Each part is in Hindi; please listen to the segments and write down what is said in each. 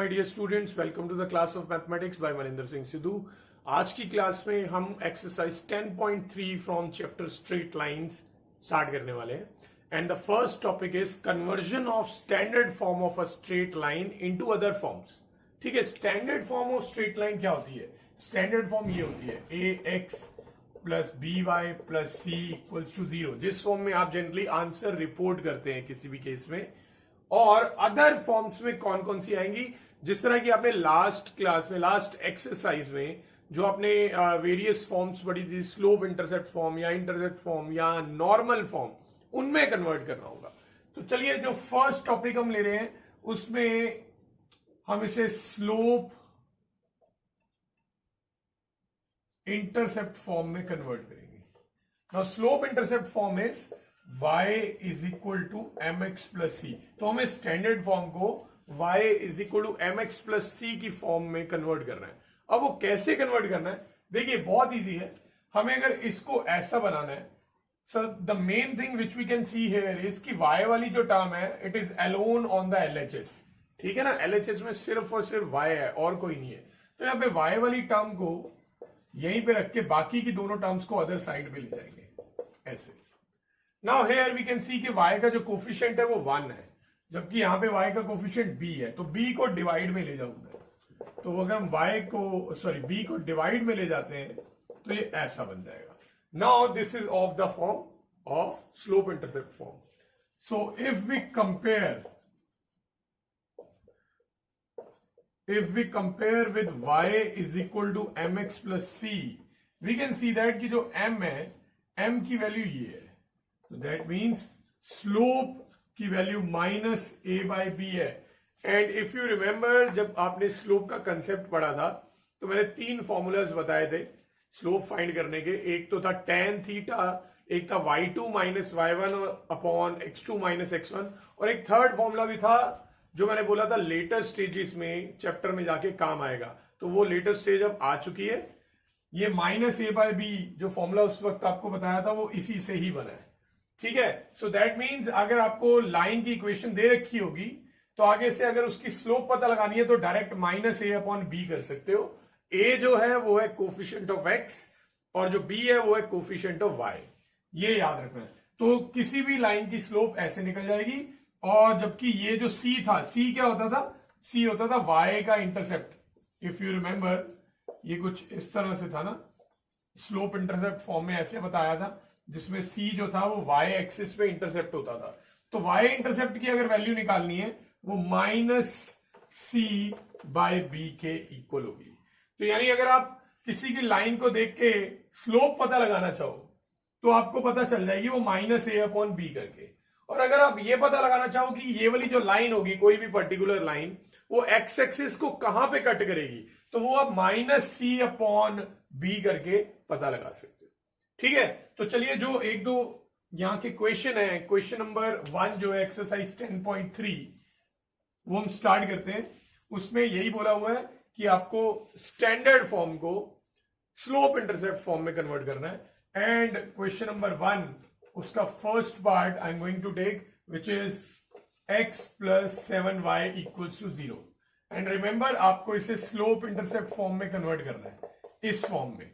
My dear students, welcome to the class of mathematics by Maninder Singh Sidhu. आज की क्लास में हम exercise 10.3 from chapter straight lines start करने वाले हैं and the first topic is conversion of standard form of a straight line into other forms. ठीक है, standard form of straight line क्या होती है? स्टैंडर्ड फॉर्म ये होती है ax plus B Y plus c equals to 0, जिस फॉर्म में आप जनरली आंसर रिपोर्ट करते हैं किसी भी केस में। और अदर फॉर्म्स में कौन कौन सी आएंगी? जिस तरह की आपने लास्ट क्लास में, लास्ट एक्सरसाइज में जो आपने वेरियस फॉर्म्स पढ़ी थी, स्लोप इंटरसेप्ट फॉर्म या इंटरसेप्ट फॉर्म या नॉर्मल फॉर्म, उनमें कन्वर्ट करना होगा। तो चलिए, जो फर्स्ट टॉपिक हम ले रहे हैं उसमें हम इसे स्लोप इंटरसेप्ट फॉर्म में कन्वर्ट करेंगे। Now slope intercept form is y is equal to M x plus C. तो हमें स्टैंडर्ड फॉर्म को y is equal to M x plus C की फॉर्म में कन्वर्ट करना है। अब वो कैसे कन्वर्ट करना है? देखिए, बहुत इजी है। हमें अगर इसको ऐसा बनाना है, so the main thing which we can see here is कि y वाली जो टर्म है it is alone on the LHS। ठीक है ना, LHS में सिर्फ और सिर्फ y है और कोई नहीं है। तो यहां पे y वाली टर्म को यहीं पे रख के बाकी की दोनों टर्म्स को अदर साइड पे ले जाएंगे ऐसे। Now here we can see कि y का जो कोफिशिएंट है वो 1 है, जबकि यहां पे y का कोफिशिएंट b है। तो b को डिवाइड में ले जाऊंगा, तो अगर हम b को डिवाइड में ले जाते हैं तो ये ऐसा बन जाएगा। Now this is of the form of slope intercept form. So if we compare with y is equal to M x plus c, we can see that कि जो m है, m की वैल्यू ये है। So that means slope की value minus a by b है। एंड इफ यू रिमेंबर, जब आपने स्लोप का कंसेप्ट पढ़ा था तो मैंने 3 फॉर्मूलाज बताए थे स्लोप फाइंड करने के। एक तो था tan थीटा, एक था y2 minus y1 upon x2 minus x1, और एक थर्ड फॉर्मूला भी था जो मैंने बोला था लेटर स्टेजेस में चैप्टर में जाके काम आएगा। तो वो लेटर स्टेज अब आ चुकी है। ये माइनस a बाई बी जो फॉर्मूला उस वक्त आपको बताया था वो इसी से ही बना है। ठीक है, सो दैट मीन्स अगर आपको लाइन की इक्वेशन दे रखी होगी तो आगे से अगर उसकी स्लोप पता लगानी है तो direct minus a upon b कर सकते हो। a जो है वो है कोफिशिएंट ऑफ x और जो b है वो है कोफिशिएंट ऑफ y। ये याद रखना है। तो किसी भी लाइन की स्लोप ऐसे निकल जाएगी। और जबकि ये जो c था, c क्या होता था? c होता था y का इंटरसेप्ट। इफ यू रिमेंबर, ये कुछ इस तरह से था ना, स्लोप इंटरसेप्ट फॉर्म में ऐसे बताया था, जिसमें c जो था वो y एक्सिस पे इंटरसेप्ट होता था। तो y इंटरसेप्ट की अगर वैल्यू निकालनी है वो माइनस c बाय बी के इक्वल होगी। तो यानी अगर आप किसी की लाइन को देख के स्लोप पता लगाना चाहो तो आपको पता चल जाएगी वो माइनस a अपॉन बी करके। और अगर आप ये पता लगाना चाहो कि ये वाली जो लाइन होगी, कोई भी पर्टिकुलर लाइन, वो एक्स एक्सिस को कहां पे कट करेगी, तो वो आप माइनस c अपॉन बी करके पता लगा सकते हो। ठीक है, तो चलिए जो एक दो यहां के क्वेश्चन है, क्वेश्चन नंबर 1 जो है एक्सरसाइज 10.3, वो हम स्टार्ट करते हैं। उसमें यही बोला हुआ है कि आपको स्टैंडर्ड फॉर्म को स्लोप इंटरसेप्ट फॉर्म में कन्वर्ट करना है। एंड क्वेश्चन नंबर 1, उसका first part I am going to take which is x plus 7y equals to 0। And remember, आपको इसे स्लोप इंटरसेप्ट फॉर्म में कन्वर्ट करना है, इस फॉर्म में।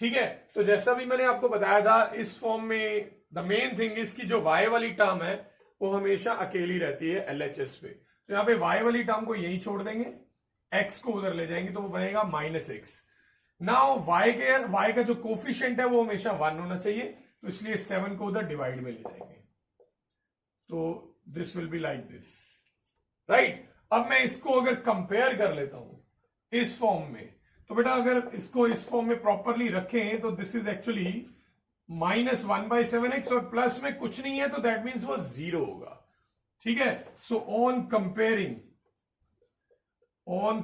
ठीक है, तो जैसा भी मैंने आपको बताया था, इस फॉर्म में द मेन थिंग इज कि जो y वाली टर्म है वो हमेशा अकेली रहती है LHS पे। तो यहां पे y वाली टर्म को यही छोड़ देंगे, x को उधर ले जाएंगे तो वो बनेगा माइनस एक्स। नाउ y का जो कोफिशिएंट है वो हमेशा 1 होना चाहिए, तो इसलिए 7 को उधर डिवाइड में ले जाएंगे। तो this will be like this, right. अब मैं इसको अगर कंपेयर कर लेता हूं इस फॉर्म में, तो बेटा अगर इसको इस फॉर्म में प्रॉपरली रखें तो this is actually minus 1/7x और प्लस में कुछ नहीं है, तो दैट मीन्स वो 0 होगा। ठीक है, so on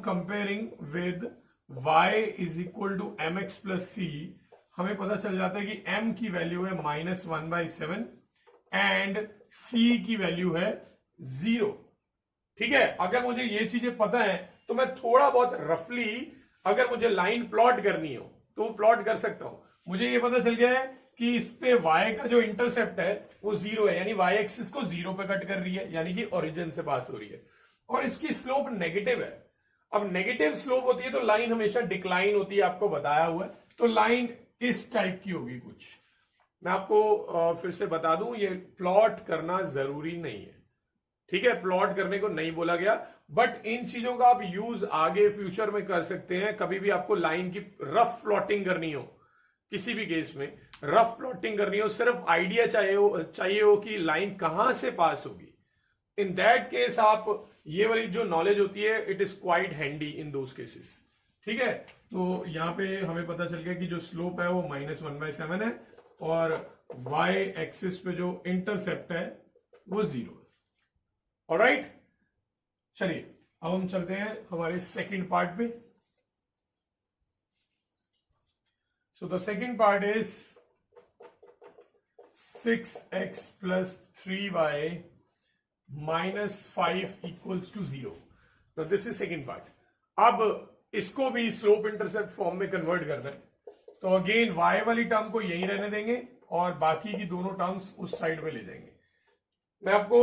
comparing with y is equal to M x plus C, हमें पता चल जाता है कि m की वैल्यू है माइनस 1/7 एंड c की वैल्यू है 0। ठीक है, अगर मुझे ये चीजें पता है तो मैं थोड़ा बहुत रफली अगर मुझे लाइन प्लॉट करनी हो तो प्लॉट कर सकता हूं। मुझे ये पता चल गया है कि इस पे y का जो इंटरसेप्ट है वो 0 है, यानी y एक्सिस को 0 पे कट कर रही है, यानी कि ओरिजिन से पास हो रही है। और इसकी स्लोप नेगेटिव है, अब नेगेटिव स्लोप होती है तो लाइन हमेशा डिक्लाइन होती है, आपको बताया हुआ है। तो लाइन इस टाइप की होगी कुछ। मैं आपको फिर से बता दूं, ये प्लॉट करना जरूरी नहीं है, ठीक है, प्लॉट करने को नहीं बोला गया, बट इन चीजों का आप यूज आगे फ्यूचर में कर सकते हैं। कभी भी आपको लाइन की रफ प्लॉटिंग करनी हो, किसी भी केस में रफ प्लॉटिंग करनी हो, सिर्फ आइडिया चाहिए हो कि लाइन कहां से पास होगी, इन दैट केस आप ये वाली जो नॉलेज होती है it is quite handy in those cases, ठीक है। तो यहां पे हमें पता चल गया कि जो स्लोप है वो -1/7 है और y एक्सिस पे जो इंटरसेप्ट है वो 0 है। ऑलराइट, चलिए अब हम चलते हैं हमारे सेकंड पार्ट पे। So the second part is 6x + 3y -5 = 0। तो दिस इज सेकंड पार्ट। अब इसको भी स्लोप इंटरसेप्ट फॉर्म में कन्वर्ट करना है, तो अगेन y वाली टर्म को यहीं रहने देंगे और बाकी की दोनों टर्म्स उस साइड पे ले जाएंगे। मैं आपको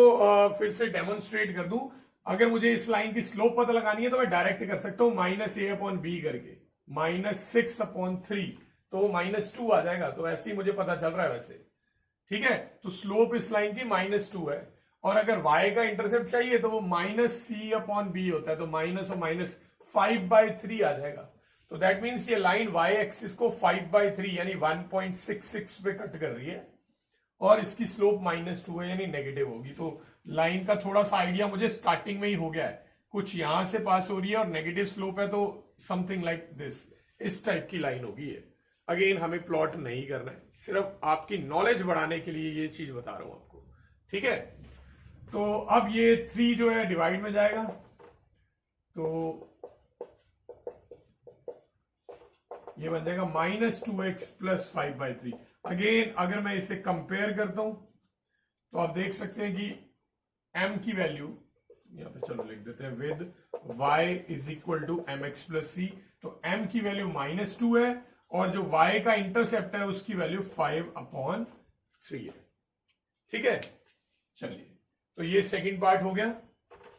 फिर से डेमोन्स्ट्रेट कर दूं, अगर मुझे इस लाइन की स्लोप पता लगानी है तो मैं डायरेक्ट कर सकता हूं -a/b करके, -6/3 तो -2 आ जाएगा। तो ऐसे ही मुझे पता चल रहा है वैसे, ठीक है। तो स्लोप इस लाइन की -2 है और अगर y का इंटरसेप्ट चाहिए तो वो -c/b होता है, तो माइनस और माइनस 5/3 आ जाएगा। तो दैट मीन्स ये लाइन y एक्सिस को 5/3 यानी 1.66 पे कट कर रही है और इसकी स्लोप -2 है यानी नेगेटिव होगी। तो लाइन का थोड़ा सा आइडिया मुझे स्टार्टिंग में ही हो गया है, कुछ यहां से पास हो रही है और नेगेटिव स्लोप है, तो समथिंग लाइक दिस, इस टाइप की लाइन होगी ये। अगेन हमें प्लॉट नहीं करना है, सिर्फ आपकी नॉलेज बढ़ाने के लिए ये चीज बता रहा हूं आपको, ठीक है। तो अब ये 3 जो है डिवाइड में जाएगा, तो ये बन जाएगा -2x + 5/3। अगेन अगर मैं इसे कंपेयर करता हूं तो आप देख सकते हैं कि m की वैल्यू यहां पे चलो लिख देते हैं विद y = mx + c। तो m की वैल्यू -2 है और जो y का इंटरसेप्ट है उसकी वैल्यू 5/3 है, ठीक है। चलिए, तो ये सेकंड पार्ट हो गया।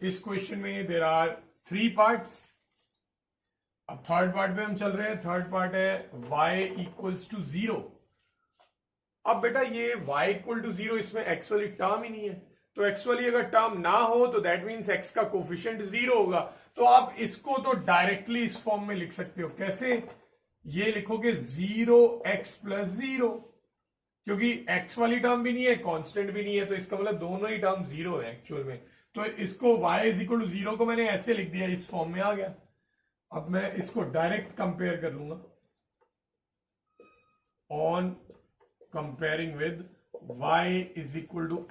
इस क्वेश्चन में देयर आर 3 पार्ट्स। अब थर्ड पार्ट पे हम चल रहे हैं। थर्ड पार्ट है y = 0। अब बेटा ये y = 0, इसमें x वाली टर्म ही नहीं है, तो x वाली अगर टर्म ना हो तो दैट मीन्स x का कोफिशिएंट 0 होगा। तो आप इसको तो डायरेक्टली इस फॉर्म में लिख सकते हो। कैसे? ये लिखोगे 0x + 0, क्योंकि x वाली टर्म भी नहीं है, कांस्टेंट भी नहीं है, तो इसका मतलब दोनों ही टर्म 0 है एक्चुअल में। तो इसको y = 0 को मैंने ऐसे लिख दिया, इस फॉर्म में आ गया। अब मैं इसको डायरेक्ट कंपेयर कर लूंगा on comparing with y =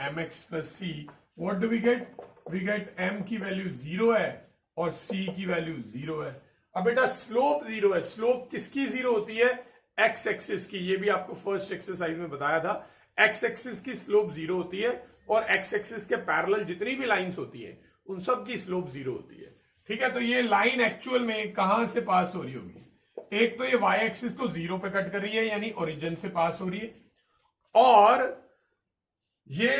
mx + c। What do we get? We get m की वैल्यू 0 है और c की वैल्यू 0 है। अब बेटा स्लोप 0 है। स्लोप किसकी 0 होती है? x एक्सिस की। ये भी आपको फर्स्ट एक्सरसाइज में बताया था। x एक्सिस की स्लोप 0 होती है और x एक्सिस के पैरेलल जितनी भी लाइंस होती है उन सब की स्लोप 0 होती है, ठीक है। तो ये लाइन एक्चुअल में कहां से पास हो रही होगी? एक तो ये y एक्सिस को 0 पे कट कर रही है यानी ओरिजिन से पास हो रही है, और ये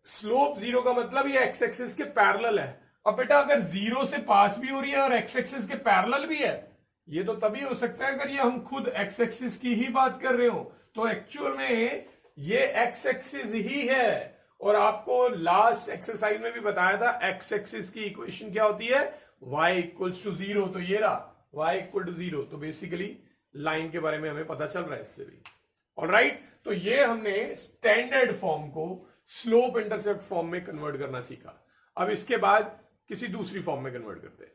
स्लोप 0 का मतलब ये x एक्सिस के पैरेलल है। अब बेटा अगर 0 से पास भी हो रही है और x एक्सिस के पैरेलल भी है, ये तो तभी हो सकता है अगर ये हम खुद x एक्सिस की ही बात कर रहे हो। तो एक्चुअल में ये x एक्सिस ही है, और आपको लास्ट एक्सरसाइज में भी बताया था x एक्सिस की इक्वेशन क्या होती है? y = 0। तो ये रहा y = 0। तो बेसिकली लाइन के बारे में हमें पता चल रहा है इससे भी। ऑलराइट, तो ये हमने स्टैंडर्ड फॉर्म को स्लोप इंटरसेप्ट फॉर्म में कन्वर्ट करना सीखा। अब इसके बाद किसी दूसरी फॉर्म में कन्वर्ट करते हैं।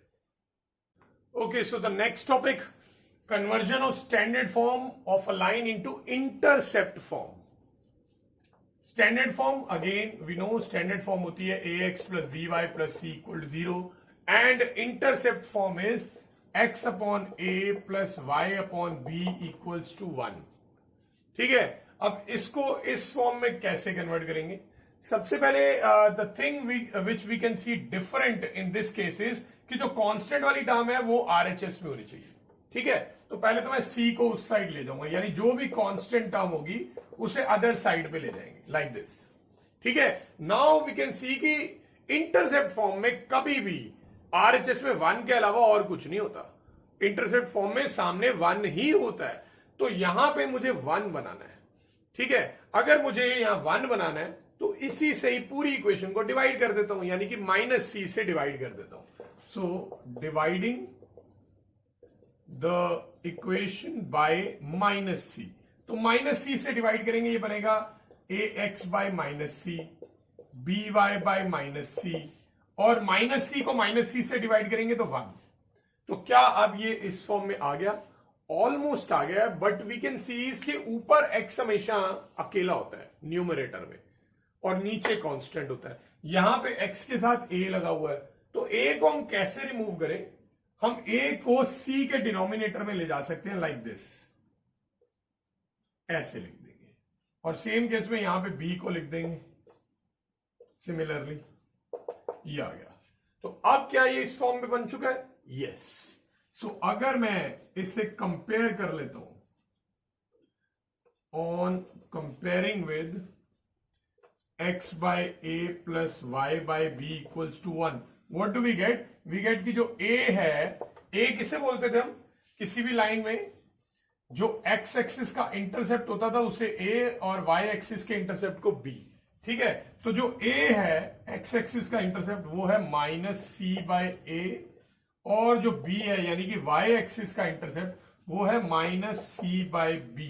Okay, so the next topic, conversion of standard form of a line into intercept form. Standard form, again we know standard form होती है ax + by + c = 0 and intercept form is x/a + y/b = 1, ठीक है। अब इसको इस फॉर्म में कैसे कन्वर्ट करेंगे? सबसे पहले the thing which we can see different in this cases कि जो कांस्टेंट वाली टर्म है वो RHS में होनी चाहिए, ठीक है। तो पहले तो मैं C को उस साइड ले जाऊंगा, यानी जो भी कांस्टेंट टर्म होगी उसे अदर साइड पे ले जाएंगे, लाइक दिस, ठीक है। नाउ वी कैन सी कि इंटरसेप्ट फॉर्म में कभी भी आरएचएस में 1 के अलावा और कुछ नहीं होता, इंटरसेप्ट फॉर्म में सामने 1 ही होता है। तो यहां पे मुझे 1 बनाना है, ठीक है। अगर मुझे यहां 1 बनाना है तो इसी से ही पूरी इक्वेशन को डिवाइड कर देता हूं, यानी कि -c से डिवाइड कर देता हूं। So dividing the equation by -c, तो -c से डिवाइड करेंगे, ये बनेगा ax by -c, by by -c, और -c को -c से डिवाइड करेंगे तो 1। तो क्या अब ये इस फॉर्म में आ गया? ऑलमोस्ट आ गया, बट वी कैन सी इसके ऊपर x हमेशा अकेला होता है न्यूमरेटर में और नीचे कांस्टेंट होता है। यहां पे x के साथ a लगा हुआ है, तो a को हम कैसे रिमूव करें? हम a को c के डिनोमिनेटर में ले जा सकते हैं, लाइक दिस, ऐसे लिख देंगे। और सेम केस में यहां पे b को लिख देंगे सिमिलरली, ये आ गया। तो अब क्या ये इस फॉर्म में बन चुका है? यस। सो अगर मैं इसे कंपेयर कर लेता हूं, on comparing with x by a plus y by b equals to 1, what do we get? We get कि जो a है, a किसे बोलते थे हम? किसी भी लाइन में जो x एक्सिस का इंटरसेप्ट होता था उसे a और y एक्सिस के इंटरसेप्ट को b, ठीक है। तो जो a है x एक्सिस का इंटरसेप्ट वो है -c बाय a, और जो b है यानी कि y एक्सिस का इंटरसेप्ट वो है -c बाय b,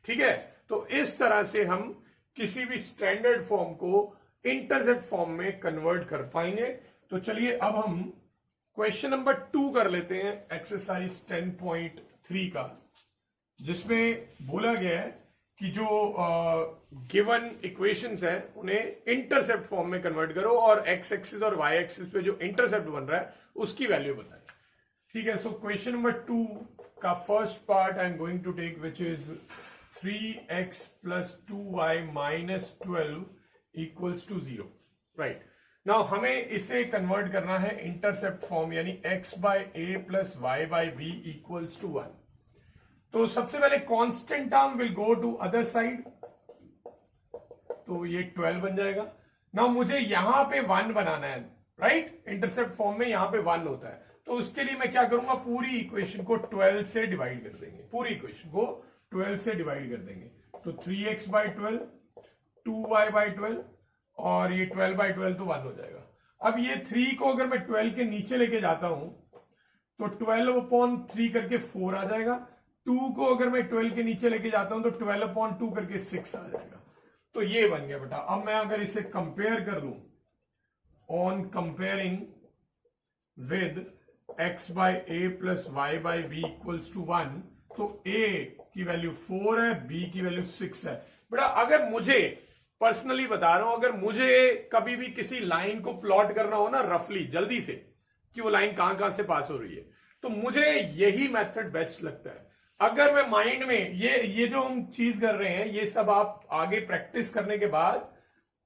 ठीक है। तो इस तरह से हम किसी भी स्टैंडर्ड फॉर्म को इंटरसेप्ट फॉर्म में कन्वर्ट कर पाएंगे। तो चलिए अब हम क्वेश्चन नंबर 2 कर लेते हैं, एक्सरसाइज 10.3 का, जिसमें बोला गया है कि जो गिवन इक्वेशंस है उन्हें इंटरसेप्ट फॉर्म में कन्वर्ट करो और एक्स एक्सिस और वाई एक्सिस पे जो इंटरसेप्ट बन रहा है उसकी वैल्यू बताएं, ठीक है। सो क्वेश्चन नंबर 2 का first part I am going to take, which is 3x plus 2y minus 12 equals to 0, right. Now हमें इसे कन्वर्ट करना है इंटरसेप्ट फॉर्म, यानी x by a plus y by b equals to 1। तो सबसे पहले constant term will go to other side, तो ये 12 बन जाएगा। नाउ मुझे यहां पे 1 बनाना है, राइट। इंटरसेप्ट फॉर्म में यहां पे 1 होता है, तो उसके लिए मैं क्या करूंगा, पूरी इक्वेशन को 12 से डिवाइड कर देंगे, पूरी इक्वेशन को 12 से डिवाइड कर देंगे। तो 3x बाय 12, 2y बाय 12, और ये 12 बाय 12 तो 1 हो जाएगा। अब ये 3 को अगर मैं 12 के नीचे लेके जाता हूं तो 12/3 करके 4 आ जाएगा। 2 को अगर मैं 12 के नीचे लेके जाता हूं तो 12/2 करके 6 आ जाएगा। तो ये बन गया बेटा। अब मैं अगर इसे कंपेयर कर दूं, on comparing with x by a plus y by b equals to 1, तो a की वैल्यू 4 है, b की वैल्यू 6 है। बेटा अगर मुझे पर्सनली बता रहा हूं, अगर मुझे कभी भी किसी लाइन को प्लॉट करना हो ना रफली, जल्दी से, कि वो लाइन कहां कहां से पास हो रही है, तो मुझे यही मेथड बेस्ट लगता है। अगर मैं माइंड में ये जो हम चीज कर रहे हैं, ये सब आप आगे प्रैक्टिस करने के बाद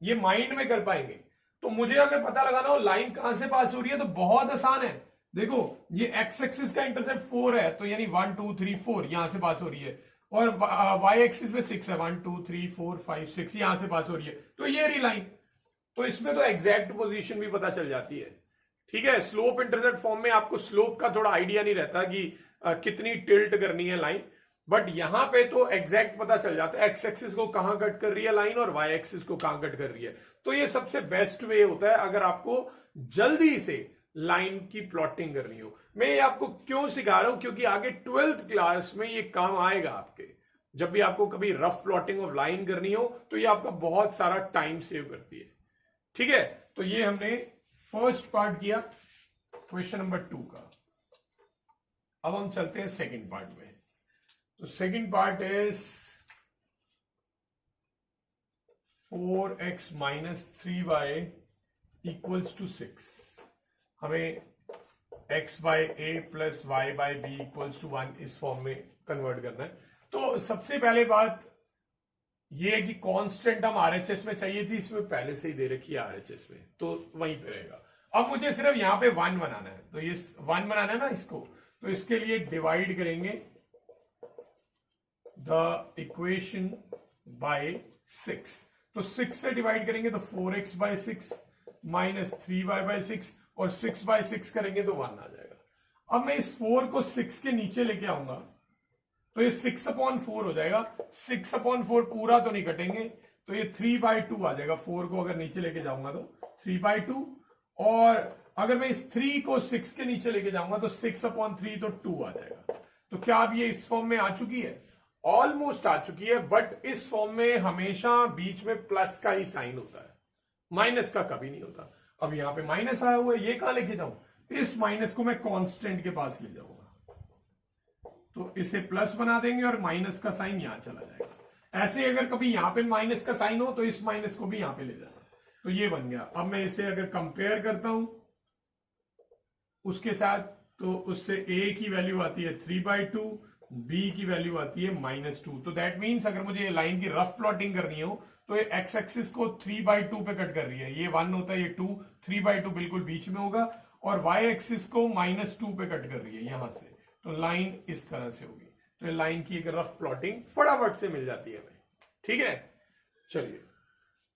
ये माइंड में कर पाएंगे। तो मुझे अगर पता लगाना हो लाइन कहां से पास हो रही है तो बहुत आसान है। देखो ये एक्स एक्सिस का इंटरसेप्ट 4 है, तो यानी 1 2 3 4 यहां से पास हो रही है, और वाई एक्सिस में 6 है, 1 2 3 4 5 6 यहां से पास हो रही है, तो ये रही लाइन। तो इसमें तो एग्जैक्ट पोजीशन भी पता चल जाती है, ठीक है। स्लोप इंटरसेप्ट फॉर्म में आपको स्लोप का थोड़ा आइडिया नहीं रहता कि कितनी टिल्ट करनी है लाइन, बट यहां पे तो एग्जैक्ट पता चल जाता है एक्स एक्सिस को कहां कट कर रही है लाइन और वाई एक्सिस को कहां कट कर रही है। तो ये सबसे बेस्ट वे होता है अगर आपको जल्दी से लाइन की प्लॉटिंग करनी हो। मैं ये आपको क्यों सिखा रहा हूं, क्योंकि आगे 12th क्लास में ये काम आएगा आपके। जब भी आपको कभी रफ प्लॉटिंग ऑफ लाइन करनी हो तो ये आपका बहुत सारा टाइम सेव करती है, ठीक है। तो ये हमने फर्स्ट पार्ट किया क्वेश्चन नंबर 2 का। अब हम चलते हैं सेकंड पार्ट में। तो second part is 4x minus 3y equals to 6। हमें x by a plus y by b equals to 1 इस फॉर्म में कन्वर्ट करना है। तो सबसे पहले बात यह है कि कांस्टेंट हम आरएचएस में चाहिए थी, इसमें पहले से ही दे रखी है आरएचएस में, तो वहीं पे रहेगा। अब मुझे सिर्फ यहां पे 1 बनाना है, तो ये 1 बनाना है ना इसको, तो इसके लिए डिवाइड करेंगे द इक्वेशन बाय 6। तो 6 से डिवाइड करेंगे तो 4x bye 6 minus 3y bye 6, और 6/6 करेंगे तो 1 आ जाएगा। अब मैं इस 4 को 6 के नीचे लेके आऊंगा तो ये 6/4 हो जाएगा। 6/4 पूरा तो नहीं कटेंगे, तो ये 3/2 आ जाएगा। 4 को अगर नीचे लेके जाऊंगा तो 3/2, और अगर मैं इस 3 को 6 के नीचे लेके जाऊंगा तो 6/3 तो 2 आ जाएगा। तो क्या अब ये इस फॉर्म में आ चुकी है? ऑलमोस्ट आ चुकी है, बट इस फॉर्म में हमेशा बीच में प्लस का ही साइन होता है, माइनस का कभी नहीं होता। अब यहां पे माइनस आया हुआ है, ये कहां लेके जाऊं? इस माइनस को मैं कांस्टेंट के पास ले जाऊंगा, तो इसे प्लस बना देंगे और माइनस का साइन यहां चला जाएगा। ऐसे अगर कभी यहां पे माइनस का साइन हो तो इस माइनस को भी यहां पे ले जाना, तो ये बन गया। अब मैं इसे अगर कंपेयर करता हूं उसके साथ, तो उससे a की वैल्यू आती है 3/2, b की वैल्यू आती है -2। तो दैट मीन्स अगर मुझे ये लाइन की रफ प्लॉटिंग करनी हो तो ये x एक्सिस को 3/2 पे कट कर रही है, ये 1 होता है, ये 2, 3/2 बिल्कुल बीच में होगा, और y एक्सिस को -2 पे कट कर रही है यहां से, तो लाइन इस तरह से होगी। तो ये लाइन की एक रफ प्लॉटिंग फटाफट से मिल जाती है हमें, ठीक है। चलिए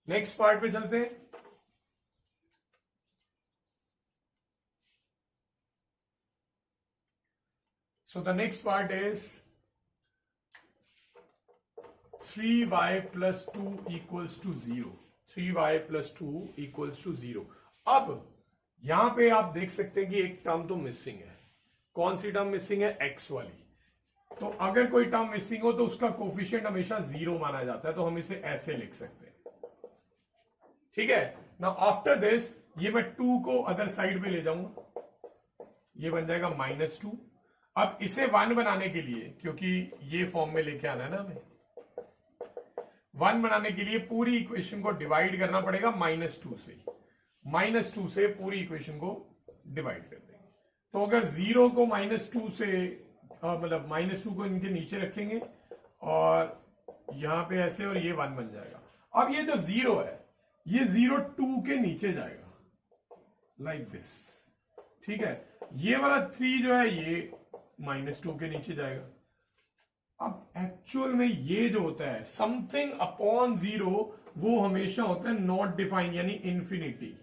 नेक्स्ट पार्ट पे चलते हैं। So the next part is 3y plus 2 equals to 0. 3y plus 2 equals to 0. अब यहां पे आप देख सकते हैं कि एक टर्म तो मिसिंग है। कौन सी टर्म मिसिंग है? x वाली। तो अगर कोई टर्म मिसिंग हो तो उसका कोफिशिएंट हमेशा 0 माना जाता है, तो हम इसे ऐसे लिख सकते हैं, ठीक है। नाउ आफ्टर दिस ये मैं 2 को अदर साइड पे ले जाऊंगा, ये बन जाएगा -2। अब इसे 1 बनाने के लिए, क्योंकि ये फॉर्म में लेके आना है ना हमें, 1 बनाने के लिए पूरी इक्वेशन को डिवाइड करना पड़ेगा -2 से। -2 से पूरी इक्वेशन को डिवाइड कर देंगे। तो अगर 0 को -2 से मतलब -2 को इनके नीचे रखेंगे और यहां पे ऐसे, और ये 1 बन जाएगा। अब ये जो 0 है ये 0 2 के नीचे जाएगा लाइक दिस, ठीक है। ये वाला 3 जो है ये -2 के नीचे जाएगा। अब एक्चुअल में ये जो होता है समथिंग अपॉन 0, वो हमेशा होता है नॉट डिफाइंड, यानी इंफिनिटी।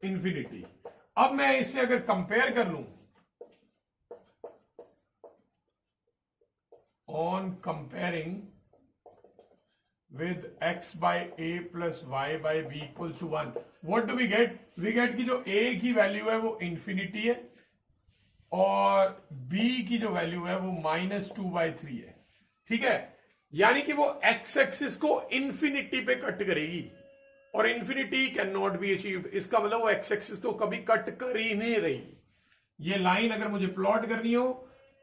इंफिनिटी। अब मैं इसे अगर कंपेयर कर लूं, on comparing with x by a plus y by b equals to 1, what do we get? We get कि जो a की वैल्यू है वो इंफिनिटी है और b की जो वैल्यू है वो -2/3 है, ठीक है। यानी कि वो x एक्सिस को इंफिनिटी पे कट करेगी, और infinity can not be achieved. इसका मतलब वो x एक्सिस तो कभी कट कर ही नहीं रही। ये लाइन अगर मुझे प्लॉट करनी हो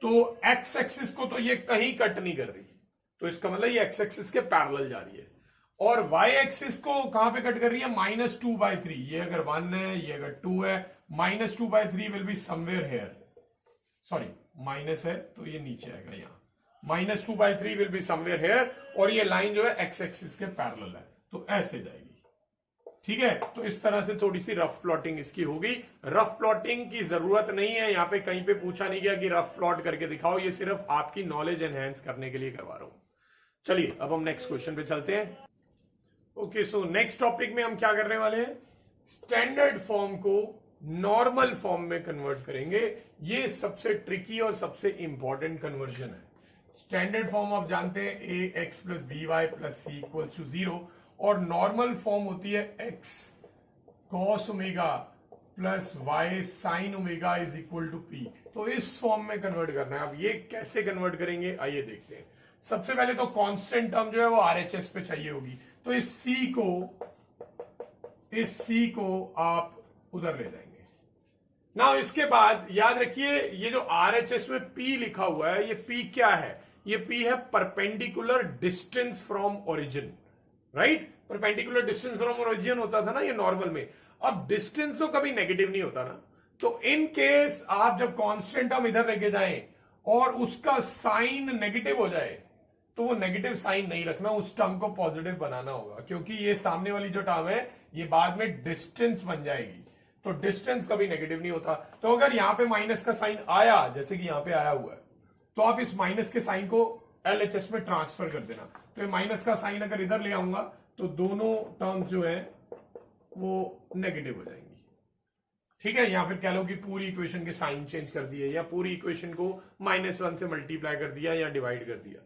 तो x एक्सिस को तो ये कहीं कट नहीं कर रही, तो इसका मतलब ये x एक्सिस के पैरेलल जा रही है। और y एक्सिस को कहां पे कट कर रही है? -2/3। ये अगर 1 है, ये अगर 2 है, -2/3 will be somewhere here, sorry minus है तो ये नीचे आएगा, यहां -2/3 विल बी समवेयर हेयर, और ये लाइन जो है x एक्सिस के पैरेलल है, तो ऐसे जाएगी, ठीक है। तो इस तरह से थोड़ी सी रफ प्लॉटिंग इसकी होगी। रफ प्लॉटिंग की जरूरत नहीं है, यहां पे कहीं पे पूछा नहीं गया कि रफ प्लॉट करके दिखाओ, ये सिर्फ आपकी नॉलेज एनहेंस करने के लिए करवा रहा हूं। चलिए अब हम नेक्स्ट क्वेश्चन पे चलते हैं। ओके, सो नेक्स्ट टॉपिक में हम क्या करने वाले हैं? स्टैंडर्ड फॉर्म को नॉर्मल फॉर्म में कन्वर्ट करेंगे। ये सबसे ट्रिकी और सबसे इंपॉर्टेंट कन्वर्जन है। स्टैंडर्ड फॉर्म आप जानते हैं ax + by + c = 0, और नॉर्मल फॉर्म होती है x cos omega + y sin omega = p। तो इस फॉर्म में कन्वर्ट करना है। अब ये कैसे कन्वर्ट करेंगे आइए देखते हैं। सबसे पहले तो कांस्टेंट टर्म जो है वो RHS पे चाहिए होगी, तो इस C को आप उधर ले जाएंगे ना। इसके बाद याद रखिए ये जो RHS में P लिखा हुआ है, ये P क्या है? ये P है perpendicular distance from origin, right. Perpendicular distance from origin होता था ना ये नॉर्मल में। अब डिस्टेंस तो कभी नेगेटिव नहीं होता ना, तो इन केस आप जब कांस्टेंट टर्म इधर लेके जाएं और उसका साइन नेगेटिव हो जाए, तो वो नेगेटिव साइन नहीं रखना, उस टर्म को पॉजिटिव बनाना होगा, क्योंकि ये सामने वाली जो टर्म है ये बाद में डिस्टेंस बन जाएगी, तो डिस्टेंस कभी नेगेटिव नहीं होता। तो अगर यहां पे माइनस का साइन आया, जैसे कि यहां पे आया हुआ है, तो आप इस माइनस के साइन को LHS में ट्रांसफर कर देना। तो ये माइनस का साइन अगर इधर ले आऊंगा तो दोनों टर्म्स जो है वो नेगेटिव हो जाएंगी। ठीक है, या फिर कह लो कि पूरी इक्वेशन के साइन चेंज कर दिए, या पूरी इक्वेशन को -1 से मल्टीप्लाई कर दिया या डिवाइड कर दिया।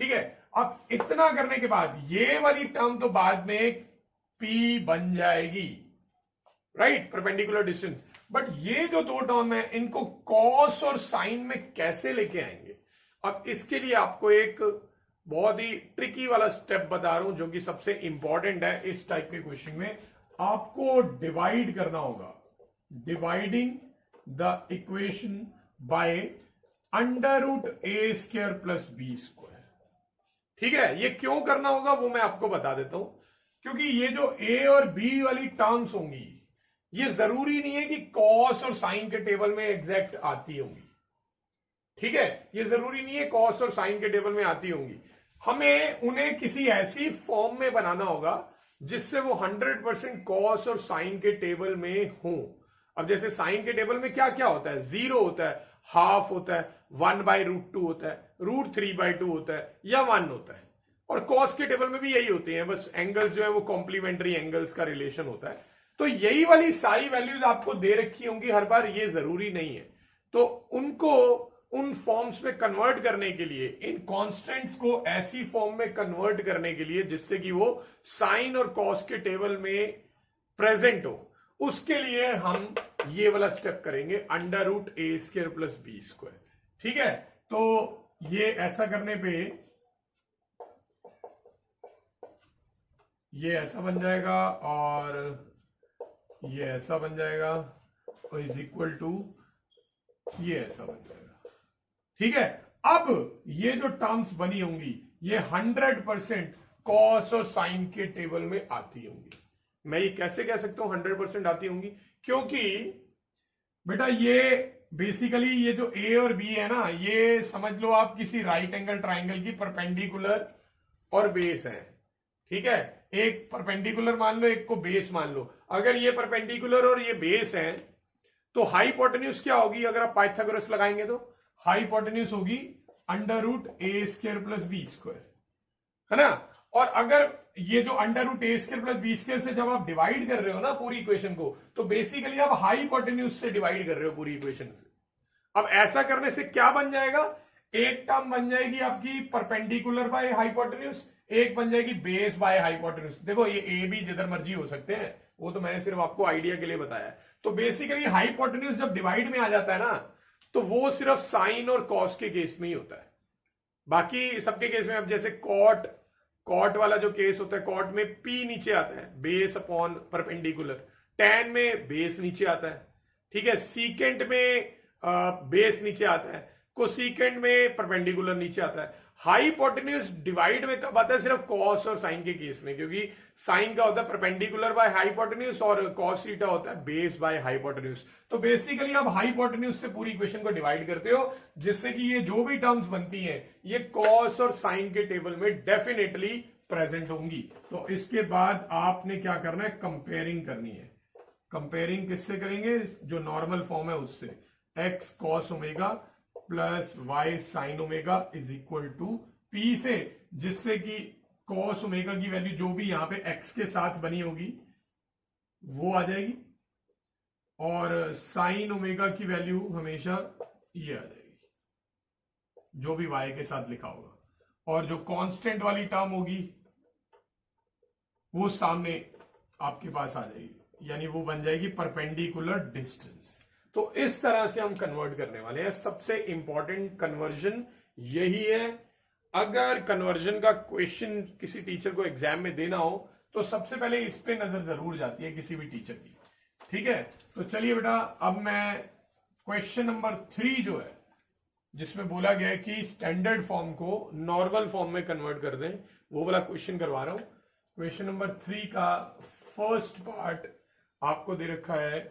ठीक है, अब इतना करने के बाद ये वाली टर्म तो बाद में P बन जाएगी, राइट, परपेंडिकुलर डिस्टेंस। बट ये जो दो टर्म है इनको कॉस और साइन में कैसे लेके आएंगे? अब इसके लिए आपको एक बहुत ही ट्रिकी वाला स्टेप बता रहा हूं जो कि सबसे इंपॉर्टेंट है इस टाइप के क्वेश्चन में। आपको डिवाइड करना होगा, dividing the equation bye √a² plus b²। ठीक है, ये क्यों करना होगा वो मैं आपको बता देता हूं। क्योंकि ये जो a और b वाली टर्म्स होंगी ये जरूरी नहीं है कि कॉस और साइन के टेबल में एग्जैक्ट आती होंगी। ठीक है, ये जरूरी नहीं है कॉस और साइन के टेबल में आती होंगी। हमें उन्हें किसी ऐसी फॉर्म में बनाना होगा जिससे वो 100% कॉस और साइन के टेबल में हो। अब जैसे साइन के टेबल में क्या क्या होता है, 0 होता है, हाफ होता है, 1/√2 होता है, √3/2 होता है, या 1 होता है। और कॉस के टेबल में भी यही होते हैं, बस एंगल्स जो है वो कॉम्प्लीमेंट्री एंगल्स का रिलेशन होता है। तो यही वाली सारी वैल्यूज आपको दे रखी होंगी हर बार, ये जरूरी नहीं है। तो उनको उन फॉर्म्स में कन्वर्ट करने के लिए, इन कांस्टेंट्स को ऐसी फॉर्म में कन्वर्ट करने के लिए जिससे कि वो साइन और कॉस के टेबल में प्रेजेंट हो, उसके लिए हम ये वाला स्टेप करेंगे, √a² प्लस b²। ठीक है, तो ये ऐसा करने पे ये ऐसा बन जाएगा और ये ऐसा बन जाएगा और इज इक्वल टू ये ऐसा बन जाएगा। ठीक है, अब ये जो टर्म्स बनी होंगी ये 100% कॉस और साइन के टेबल में आती होंगी। मैं ये कैसे कह सकता हूं 100% आती होंगी? क्योंकि बेटा ये बेसिकली ये जो a और b है ना, ये समझ लो आप किसी राइट एंगल ट्राइंगल की परपेंडिकुलर और बेस है। ठीक है, एक परपेंडिकुलर मान लो, एक को बेस मान लो। अगर ये परपेंडिकुलर और ये बेस है तो हाइपोटेन्यूज क्या होगी? अगर आप पाइथागोरस लगाएंगे तो हाइपोटेन्यूज होगी √a² प्लस b², है ना। और अगर ये जो √a² प्लस b² से जब आप डिवाइड कर रहे हो ना पूरी इक्वेशन को, तो बेसिकली आप हाइपोटेन्यूज से डिवाइड कर रहे हो पूरी इक्वेशन से। अब ऐसा करने से क्या बन जाएगा? एक टर्म बन जाएगी आपकी परपेंडिकुलर बाय हाइपोटेन्यूज, एक बन जाएगी बेस बाय हाइपोटेन्यूज। देखो ये ए बी जिधर मर्जी हो सकते हैं, वो तो मैंने सिर्फ आपको आइडिया के लिए बताया। तो बेसिकली हाइपोटेन्यूज जब डिवाइड में आ जाता है ना, तो वो सिर्फ साइन और कॉस के केस में ही होता है। बाकी सबके केस में, अब जैसे कॉट वाला जो केस होता है, कॉट में पी नीचे आता है, बेस अपॉन परपेंडिकुलर। टैन में बेस नीचे आता है। ठीक है, सीकेंट में बेस नीचे आता है, कोसीकेंट में परपेंडिकुलर नीचे आता है। हाइपोटेन्यूज डिवाइड में कब आता है? सिर्फ कॉस और साइन के केस में, क्योंकि साइन का होता है परपेंडिकुलर बाय हाइपोटेन्यूज और कॉस थीटा होता है बेस बाय हाइपोटेन्यूज। तो बेसिकली आप हाइपोटेन्यूज से पूरी इक्वेशन को डिवाइड करते हो, जिससे कि ये जो भी टर्म्स बनती हैं ये कॉस और साइन के टेबल में डेफिनेटली प्रेजेंट होंगी। तो इसके बाद आपने क्या करना है? कंपेयरिंग करनी है। कंपेयरिंग किससे करेंगे? जो नॉर्मल फॉर्म है उससे, x cos omega plus y sin omega is equal to p से, जिससे कि cos ओमेगा की वैल्यू जो भी यहां पे x के साथ बनी होगी वो आ जाएगी, और sin ओमेगा की वैल्यू हमेशा ये आ जाएगी जो भी y के साथ लिखा होगा, और जो कांस्टेंट वाली टर्म होगी वो सामने आपके पास आ जाएगी, यानी वो बन जाएगी परपेंडिकुलर डिस्टेंस। तो इस तरह से हम कन्वर्ट करने वाले हैं। सबसे इंपॉर्टेंट कन्वर्जन यही है। अगर कन्वर्जन का क्वेश्चन किसी टीचर को एग्जाम में देना हो तो सबसे पहले इस पे नजर जरूर जाती है किसी भी टीचर की। ठीक है, तो चलिए बेटा, अब मैं क्वेश्चन नंबर 3 जो है, जिसमें बोला गया है कि स्टैंडर्ड फॉर्म को नॉर्मल फॉर्म में कन्वर्ट कर दें, वो वाला क्वेश्चन करवा रहा हूं। क्वेश्चन नंबर 3 का फर्स्ट पार्ट आपको दे रखा है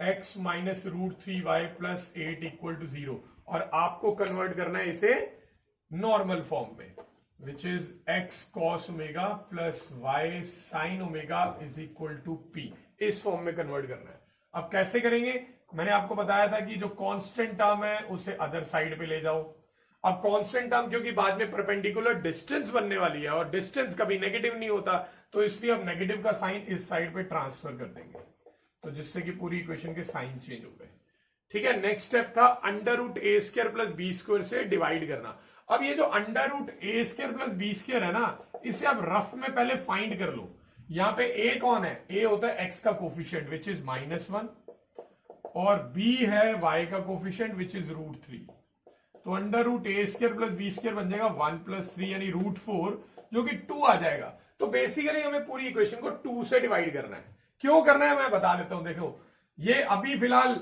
x minus √3y plus 8 equal to 0, और आपको कन्वर्ट करना है इसे नॉर्मल फॉर्म में, which is x cos omega plus y sin omega is equal to p। इस फॉर्म में कन्वर्ट करना है। अब कैसे करेंगे? मैंने आपको बताया था कि जो कांस्टेंट टर्म है उसे अदर साइड पे ले जाओ। अब कांस्टेंट टर्म क्योंकि बाद में परपेंडिकुलर डिस्टेंस बनने वाली है, और डिस्टेंस कभी नेगेटिव नहीं होता, तो इसलिए अब नेगेटिव का साइन इस साइड पे ट्रांसफर कर देंगे। तो जिससे कि पूरी इक्वेशन के साइन चेंज हो गए। ठीक है, नेक्स्ट स्टेप था अंडर रूट ए स्क्वायर प्लस बी स्क्वायर से डिवाइड करना। अब ये जो अंडर रूट ए स्क्वायर प्लस बी स्क्वायर है ना, इसे आप रफ में पहले फाइंड कर लो। यहां पे ए कौन है? ए होता है एक्स का कोफिशिएंट विच इज -1 और बी है वाई का कोफिशिएंट विच इज √3। तो अंडर रूट ए स्क्वायर प्लस बी स्क्वायर बन जाएगा 1 + 3 यानी √4 जो कि 2 आ जाएगा। तो बेसिकली हमें पूरी इक्वेशन को 2 से डिवाइड करना है। क्यों करना है मैं बता देता हूं। देखो ये अभी फिलहाल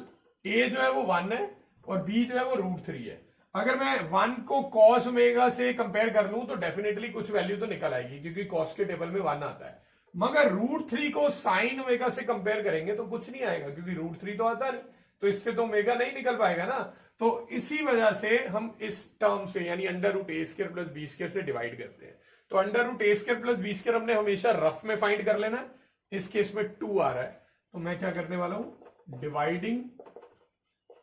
a जो है वो 1 है और b जो है वो √3 है। अगर मैं 1 को cos ओमेगा से कंपेयर कर लूं तो डेफिनेटली कुछ वैल्यू तो निकल आएगी क्योंकि cos के टेबल में 1 आता है। मगर √3 को sin ओमेगा से कंपेयर करेंगे तो कुछ नहीं आएगा क्योंकि √3 तो आता नहीं, तो इससे तो ओमेगा नहीं निकल पाएगा ना। तो इसी वजह से हम इस टर्म से यानी अंडर रूट ए स्क्वायर प्लस बी स्क्वायर से डिवाइड करते हैं। तो अंडर रूट ए स्क्वायर प्लस बी स्क्वायर हमने हमेशा रफ में फाइंड कर लेना है। इस केस में 2 आ रहा है तो मैं क्या करने वाला हूं, डिवाइडिंग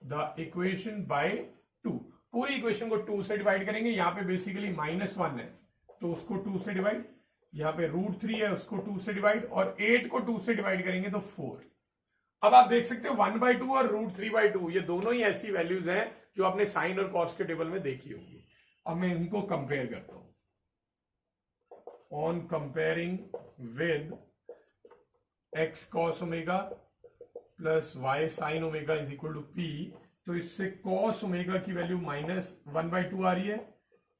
द इक्वेशन बाय 2। पूरी इक्वेशन को 2 से डिवाइड करेंगे। यहां पे बेसिकली -1 है तो उसको 2 से डिवाइड, यहां पे √3 है उसको 2 से डिवाइड और 8 को 2 से डिवाइड करेंगे तो 4। अब आप देख सकते हो 1/2 और √3/2 ये दोनों ही ऐसी वैल्यूज हैं जो आपने साइन और कॉस के टेबल में देखी होगी। अब मैं इनको कंपेयर करता हूं। On comparing with x cos omega plus y sin omega is equal to p, तो इससे cos ओमेगा की वैल्यू -1/2 आ रही है,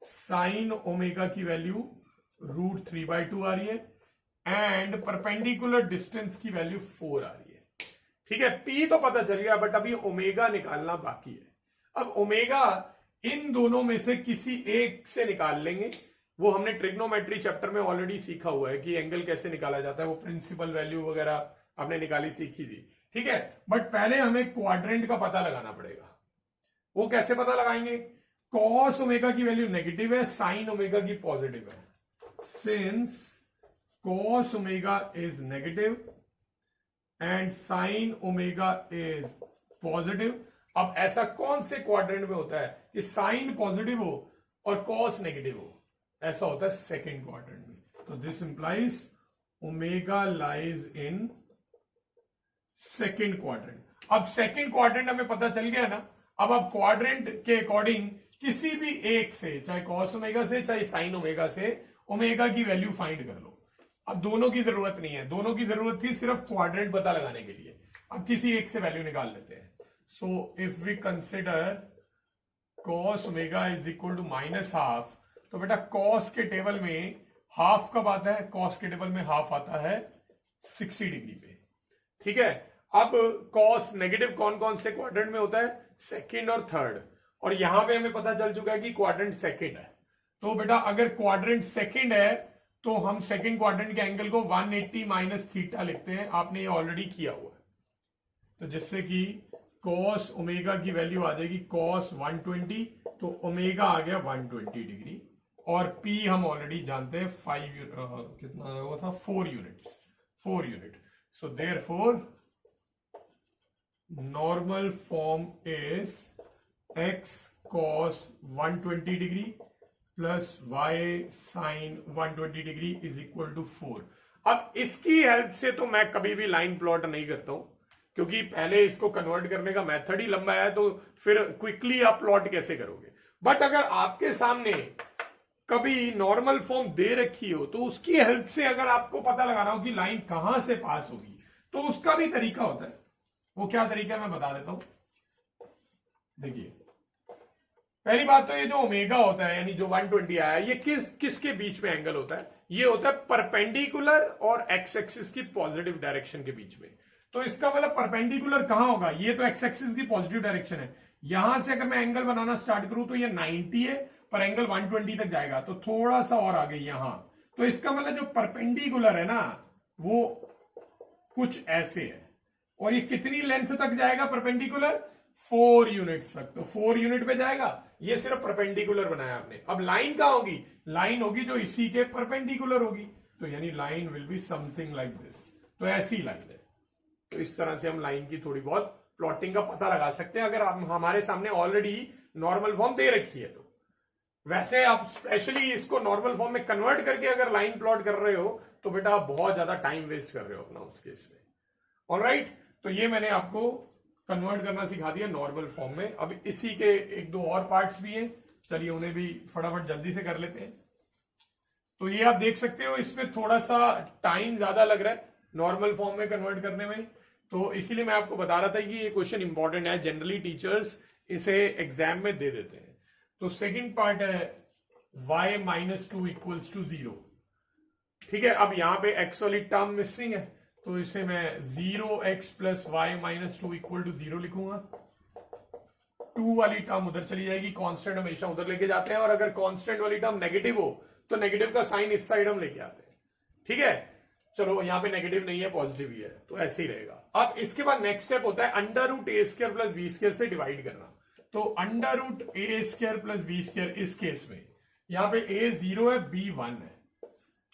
sin ओमेगा की वैल्यू √3/2 आ रही है एंड परपेंडिकुलर डिस्टेंस की वैल्यू 4 आ रही है। ठीक है, p तो पता चल गया बट अभी ओमेगा निकालना बाकी है। अब ओमेगा इन दोनों में से किसी एक से निकाल लेंगे। वो हमने ट्रिग्नोमेट्री चैप्टर में ऑलरेडी सीखा हुआ है कि एंगल कैसे निकाला जाता है, वो प्रिंसिपल वैल्यू वगैरह आपने निकाली सीखी थी। ठीक है, बट पहले हमें क्वाड्रेंट का पता लगाना पड़ेगा। वो कैसे पता लगाएंगे? कॉस ओमेगा की वैल्यू नेगेटिव है, साइन ओमेगा की पॉजिटिव है। Since cos omega is negative and sine omega is positive. अब ऐसा कौन से क्वाड्रेंट में होता है कि साइन पॉजिटिव हो और कॉस नेगेटिव हो? ऐसा होता है सेकेंड क्वाड्रेंट में। तो this implies omega lies in second quadrant. अब सेकेंड क्वाड्रेंट हमें पता चल गया ना। अब आप क्वाड्रेंट के अकॉर्डिंग किसी भी एक से, चाहे कॉस ओमेगा से चाहे साइन ओमेगा से, ओमेगा की वैल्यू फाइंड कर लो। अब दोनों की जरूरत नहीं है, दोनों की जरूरत थी सिर्फ क्वाड्रेंट पता लगाने के लिए। अब किसी एक से वैल्यू निकाल लेते हैं। So if we consider cos omega is equal to -12, तो बेटा कॉस के टेबल में हाफ कब आता है? कॉस के टेबल में हाफ आता है 60 डिग्री पे। ठीक है, अब कॉस नेगेटिव कौन कौन से क्वाड्रेंट में होता है? सेकंड और थर्ड। और यहां पे हमें पता चल चुका है कि क्वाड्रेंट सेकंड है। तो बेटा अगर क्वाड्रेंट सेकंड है तो हम सेकंड क्वाड्रेंट के एंगल को 180 - थीटा लिखते हैं। आपने ये ऑलरेडी किया हुआ है। तो जिससे कि कॉस ओमेगा की वैल्यू आ जाएगी कॉस 120, तो ओमेगा आ गया 120 डिग्री और P हम ऑलरेडी जानते हैं 5 कितना वो था 4 unit. So therefore normal form is x cos 120 degree plus y sin 120 degree is equal to 4। अब इसकी हेल्प से तो मैं कभी भी लाइन प्लॉट नहीं करता हूं क्योंकि पहले इसको कन्वर्ट करने का मेथड ही लंबा है, तो फिर क्विकली आप प्लॉट कैसे करोगे। बट अगर आपके सामने कभी नॉर्मल फॉर्म दे रखी हो तो उसकी हेल्प से अगर आपको पता लगाना हो कि लाइन कहां से पास होगी तो उसका भी तरीका होता है। वो क्या तरीका है मैं बता देता हूं। देखिए, पहली बात तो ये जो ओमेगा होता है यानी जो 120 आया ये किसके बीच में एंगल होता है? ये होता है परपेंडिकुलर और एक्स एक्सिस की पॉजिटिव डायरेक्शन के बीच में। तो इसका मतलब परपेंडिकुलर कहां होगा? ये तो एक्स एक्सिस की पॉजिटिव डायरेक्शन है। यहां से अगर मैं एंगल बनाना स्टार्ट करूं तो ये 90 है पर एंगल 120 तक जाएगा, तो थोड़ा सा और आगे यहां। तो इसका मतलब जो परपेंडिकुलर है ना वो कुछ ऐसे है और ये कितनी लेंथ तक जाएगा परपेंडिकुलर? 4 यूनिट्स तक। तो 4 यूनिट पे जाएगा। ये सिर्फ परपेंडिकुलर बनाया आपने। अब लाइन कहां होगी? लाइन होगी जो इसी के परपेंडिकुलर होगी। तो यानी line will be something like this. तो ऐसी लाइन है। तो इस तरह से हम लाइन की थोड़ी बहुत प्लॉटिंग का पता लगा सकते हैं अगर हमारे सामने ऑलरेडी नॉर्मल फॉर्म दे रखी है तो। वैसे आप स्पेशली इसको नॉर्मल फॉर्म में कन्वर्ट करके अगर लाइन प्लॉट कर रहे हो तो बेटा आप बहुत ज्यादा टाइम वेस्ट कर रहे हो अपना उस केस में। ऑलराइट, तो ये मैंने आपको कन्वर्ट करना सिखा दिया नॉर्मल फॉर्म में। अब इसी के एक दो और पार्ट्स भी हैं, चलिए उन्हें भी फटाफट जल्दी से कर लेते हैं। तो ये आप देख सकते हो इसमें थोड़ा सा टाइम ज्यादा लग रहा है नॉर्मल फॉर्म में कन्वर्ट करने में, तो इसीलिए मैं आपको बता रहा था कि ये क्वेश्चन इंपॉर्टेंट है, जनरली टीचर्स इसे एग्जाम में दे देते हैं। तो सेकंड पार्ट है y minus two equals to 0। ठीक है, अब यहां पे x वाली टर्म मिसिंग है, तो इसे मैं 0x plus y minus two equal to 0 लिखूंगा। 2 वाली टर्म उधर चली जाएगी, कांस्टेंट हमेशा उधर लेके जाते हैं, और अगर कांस्टेंट वाली टर्म नेगेटिव हो तो नेगेटिव का साइन इस साइड हम लेके आते हैं। ठीक है, चलो यहां पे नेगेटिव नहीं है, पॉजिटिव ही है, तो ऐसे ही रहेगा। अब इसके बाद नेक्स्ट स्टेप होता है अंडर रूट ए स्क्वायर प्लस बी स्क्वायर से डिवाइड करना। तो अंडर रूट ए स्क्वायर प्लस बी स्क्वायर, इस केस में यहां पे a 0 है, b 1 है,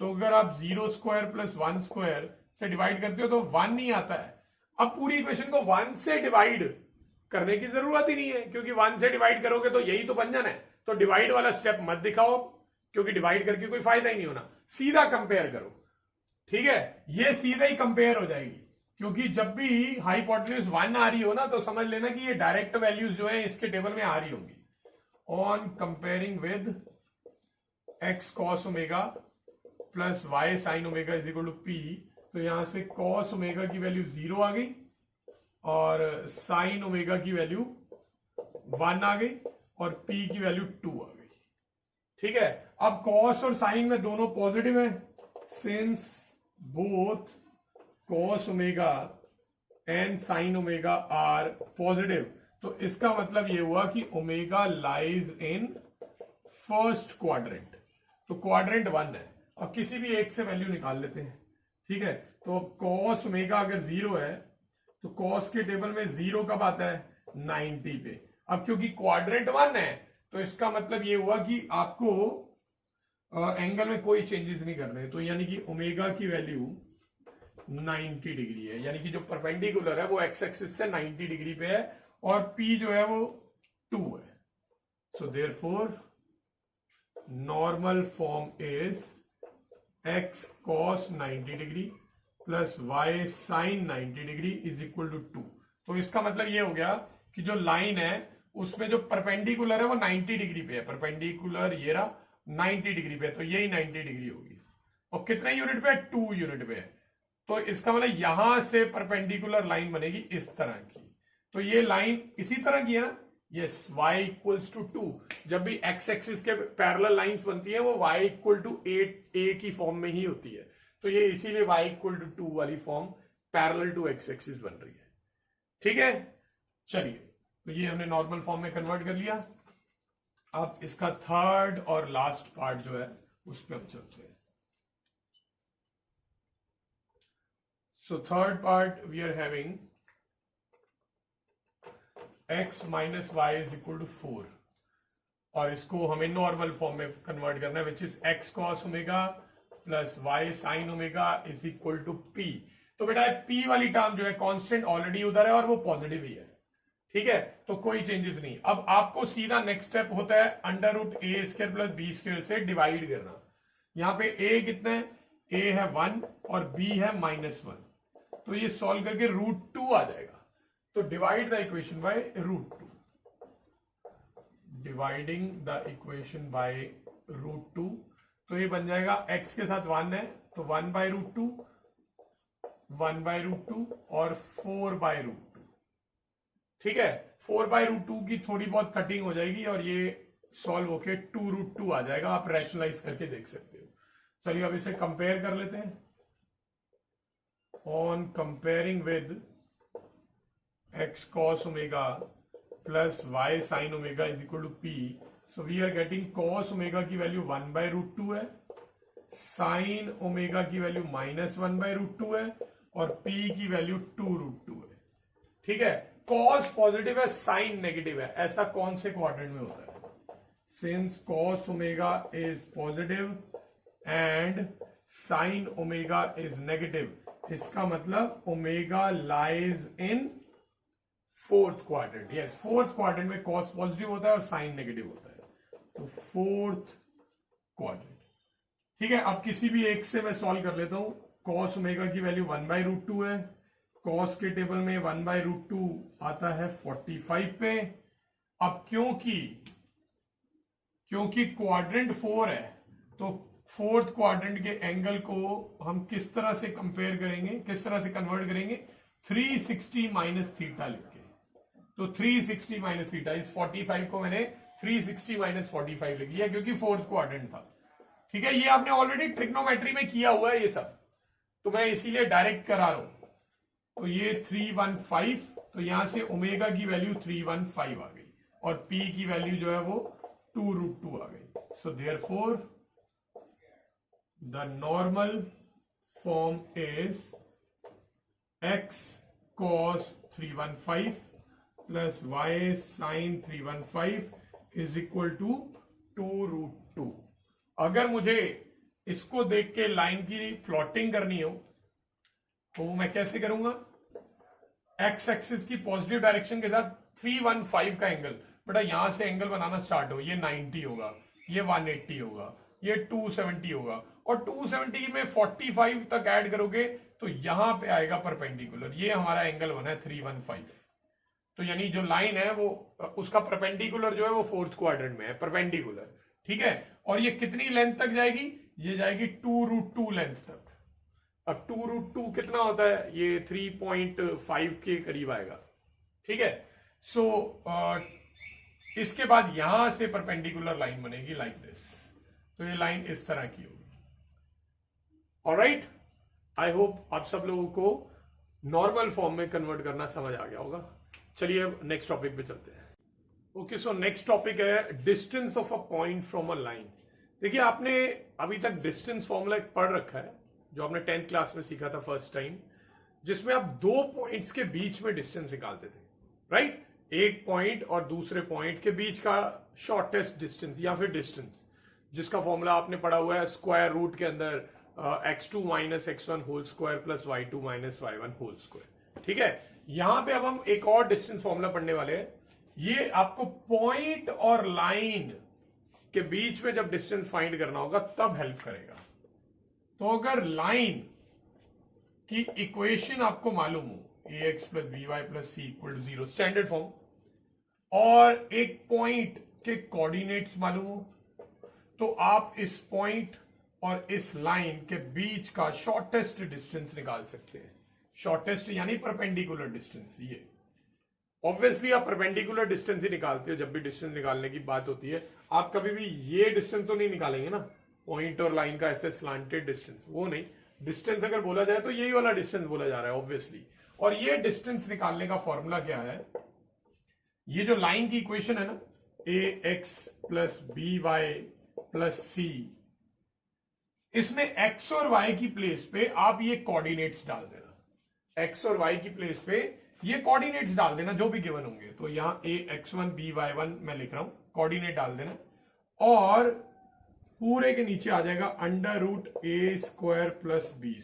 तो अगर आप 0 स्क्वायर प्लस 1 स्क्वायर से डिवाइड करते हो तो 1 नहीं आता है। अब पूरी इक्वेशन को 1 से डिवाइड करने की जरूरत ही नहीं है, क्योंकि 1 से डिवाइड करोगे तो यही तो बन जाना है, तो डिवाइड वाला स्टेप मत दिखाओ, क्योंकि डिवाइड करके कोई फायदा ही नहीं होना, सीधा कंपेयर करो। ठीक है, ये सीधा ही कंपेयर हो जाएगी, क्योंकि जब भी हाइपोटेन्यूज 1 आ रही हो ना, तो समझ लेना कि ये डायरेक्ट वैल्यूज जो है इसके टेबल में आ रही होंगी। On comparing with x cos omega plus y sin omega is equal to p, तो यहां से cos ओमेगा की वैल्यू 0 आ गई और sin ओमेगा की वैल्यू 1 आ गई और p की वैल्यू 2 आ गई। ठीक है, अब cos और sin में दोनों पॉजिटिव है, since both cos omega and sin omega are positive, तो इसका मतलब ये हुआ कि omega lies in first quadrant, तो क्वाड्रेंट 1 है। अब किसी भी एक से वैल्यू निकाल लेते हैं। ठीक है, तो cos ओमेगा अगर 0 है तो cos के टेबल में 0 कब आता है, 90 पे। अब क्योंकि क्वाड्रेंट 1 है तो इसका मतलब ये हुआ कि आपको एंगल में कोई चेंजेस नहीं करने, तो यानी कि ओमेगा की वैल्यू 90 डिग्री है, यानी कि जो परपेंडिकुलर है वो एक्स एक्सिस से 90 डिग्री पे है और p जो है वो 2 है। So therefore normal form is x cos 90 degree plus y sin 90 degree is equal to 2। तो इसका मतलब ये हो गया कि जो लाइन है उसमें जो परपेंडिकुलर है वो 90 डिग्री पे है, परपेंडिकुलर ये रहा 90 डिग्री पे, तो यही 90 डिग्री होगी। और कितने यूनिट पे है, 2 यूनिट पे है, तो इसका मतलब यहां से परपेंडिकुलर लाइन बनेगी इस तरह की, तो ये लाइन इसी तरह की है ना, यस, y इक्वल्स टू 2। जब भी x एक्सिस के पैरेलल लाइंस बनती है वो y इक्वल टू a की फॉर्म में ही होती है, तो ये इसीलिए y इक्वल टू 2 वाली form parallel to x axis बन रही है। ठीक है, चलिए, तो ये हमने नॉर्मल फॉर्म में कन्वर्ट कर लिया। अब इसका थर्ड और लास्ट पार्ट जो है उस पर हम चलते हैं। So third part we are having x minus y is equal to 4, और इसको हमें नॉर्मल फॉर्म में कन्वर्ट करना है, which is x cos omega plus y sin omega is equal to p। तो बेटा p वाली टर्म जो है कांस्टेंट ऑलरेडी उधर है और वो पॉजिटिव ही है। ठीक है, तो कोई चेंजेस नहीं। अब आपको सीधा नेक्स्ट स्टेप होता है अंडर रूट ए स्क्वायर प्लस बी स्क्वायर से डिवाइड करना। यहां पे a कितना है, a है 1 और b है -1, तो ये सॉल्व करके √2 आ जाएगा। तो divide the equation bye √2, dividing the equation bye √2, तो ये बन जाएगा x के साथ 1 है तो 1/√2, 1/√2 और 4/√2। ठीक है, 4/√2 की थोड़ी बहुत कटिंग हो जाएगी और ये सॉल्व होके 2√2 आ जाएगा, आप रैशनलाइज करके देख सकते हो। चलिए अब इसे कंपेयर कर लेते हैं। On comparing with x cos omega plus y sin omega is equal to p, so we are getting cos omega की वैल्यू 1/√2 है, sin ओमेगा की वैल्यू -1/√2 है और p की वैल्यू 2√2 है। ठीक है, cos पॉजिटिव है, sin नेगेटिव है, ऐसा कौन से क्वाड्रेंट में होता है? Since cos omega is positive and sin omega is negative, इसका मतलब omega lies in fourth quadrant. Yes, fourth quadrant में cos पॉजिटिव होता है और sin नेगेटिव होता है, तो फोर्थ क्वाड्रेंट। ठीक है, अब किसी भी एक से मैं सॉल्व कर लेता हूं। cos ओमेगा की वैल्यू 1/√2 है, कॉस के टेबल में 1/√2 आता है 45 पे। अब क्योंकि क्वाड्रेंट 4 है तो फोर्थ क्वाड्रेंट के एंगल को हम किस तरह से कंपेयर करेंगे, किस तरह से कन्वर्ट करेंगे, 360 माइनस थीटा लिख के। तो 360 माइनस थीटा, इस 45 को मैंने 360 माइनस 45 लिख लिया क्योंकि फोर्थ क्वाड्रेंट था। ठीक है, ये आपने ऑलरेडी ट्रिग्नोमेट्री में किया हुआ है ये सब, तो मैं इसीलिए डायरेक्ट करा रहा हूं। तो ये 315, तो यहां से ओमेगा की वैल्यू 315 आ गई और पी की वैल्यू जो है वो 2√2 आ गई। So therefore the normal form is x cos 315 plus y sin 315 is equal to 2√2। अगर मुझे इसको देख के लाइन की प्लॉटिंग करनी हो तो मैं कैसे करूंगा, एक्स एक्सिस की पॉजिटिव डायरेक्शन के साथ 315 का एंगल, बेटा यहां से एंगल बनाना स्टार्ट हो, ये 90 होगा, ये 180 होगा, ये 270 होगा, और 270 में 45 तक ऐड करोगे तो यहां पे आएगा परपेंडिकुलर। ये हमारा एंगल बना है 315। तो यानी जो लाइन है वो उसका परपेंडिकुलर जो है वो फोर्थ क्वाड्रेंट में है, परपेंडिकुलर। ठीक है, और ये कितनी लेंथ तक जाएगी, ये जाएगी 2√2 लेंथ तक। अब 2√2 कितना होता है, ये 3.5 के करीब आएगा। ठीक है, सो इसके बाद यहां से परपेंडिकुलर लाइन बनेगी लाइक दिस, तो ये लाइन इस तरह की होगी। ऑलराइट, आई होप आप सब लोगों को नॉर्मल फॉर्म में कन्वर्ट करना समझ आ गया होगा। चलिए अब नेक्स्ट टॉपिक पे चलते हैं। ओके, सो नेक्स्ट टॉपिक है distance of a point from a line. देखिए, आपने अभी तक डिस्टेंस फॉर्मूला पढ़ रखा है जो आपने 10th क्लास में सीखा था फर्स्ट टाइम, जिसमें आप दो पॉइंट्स के बीच में डिस्टेंस निकालते थे, राइट? एक पॉइंट और दूसरे पॉइंट के बीच का शॉर्टेस्ट डिस्टेंस या फिर डिस्टेंस, जिसका फॉर्मूला आपने पढ़ा हुआ है स्क्वायर रूट के अंदर x2 minus x1 whole square plus y2 minus y1 whole square. ठीक है, यहां पे अब हम एक और डिस्टेंस फॉर्मूला पढ़ने वाले हैं। ये आपको पॉइंट और लाइन के बीच में जब डिस्टेंस फाइंड करना होगा तब हेल्प करेगा। तो अगर लाइन की इक्वेशन आपको मालूम हो, ax plus B Y plus c equal to 0 standard form, और एक पॉइंट के कोऑर्डिनेट्स मालूम हो, तो आप इस पॉइंट और इस लाइन के बीच का शॉर्टेस्ट डिस्टेंस निकाल सकते हैं। शॉर्टेस्ट यानी परपेंडिकुलर डिस्टेंस। ये ऑब्वियसली आप परपेंडिकुलर डिस्टेंस ही निकालते हो जब भी डिस्टेंस निकालने की बात होती है। आप कभी भी ये डिस्टेंस तो नहीं निकालेंगे ना, पॉइंट और लाइन का ऐसे स्लांटेड डिस्टेंस, वो नहीं। डिस्टेंस अगर बोला जाए तो यही वाला डिस्टेंस बोला जा रहा है ऑब्वियसली। और ये डिस्टेंस निकालने का फॉर्मूला क्या है, ये जो लाइन की इक्वेशन है ना, A X plus B Y plus C, इसमें एक्स और वाई की प्लेस पे आप ये कोऑर्डिनेट्स डाल देना। एक्स और वाई की प्लेस पे ये कोऑर्डिनेट्स डाल देना जो भी गिवन होंगे। तो यहां ax1 by1 मैं लिख रहा हूं, कोऑर्डिनेट डाल देना, और पूरे के नीचे आ जाएगा √a² प्लस b²।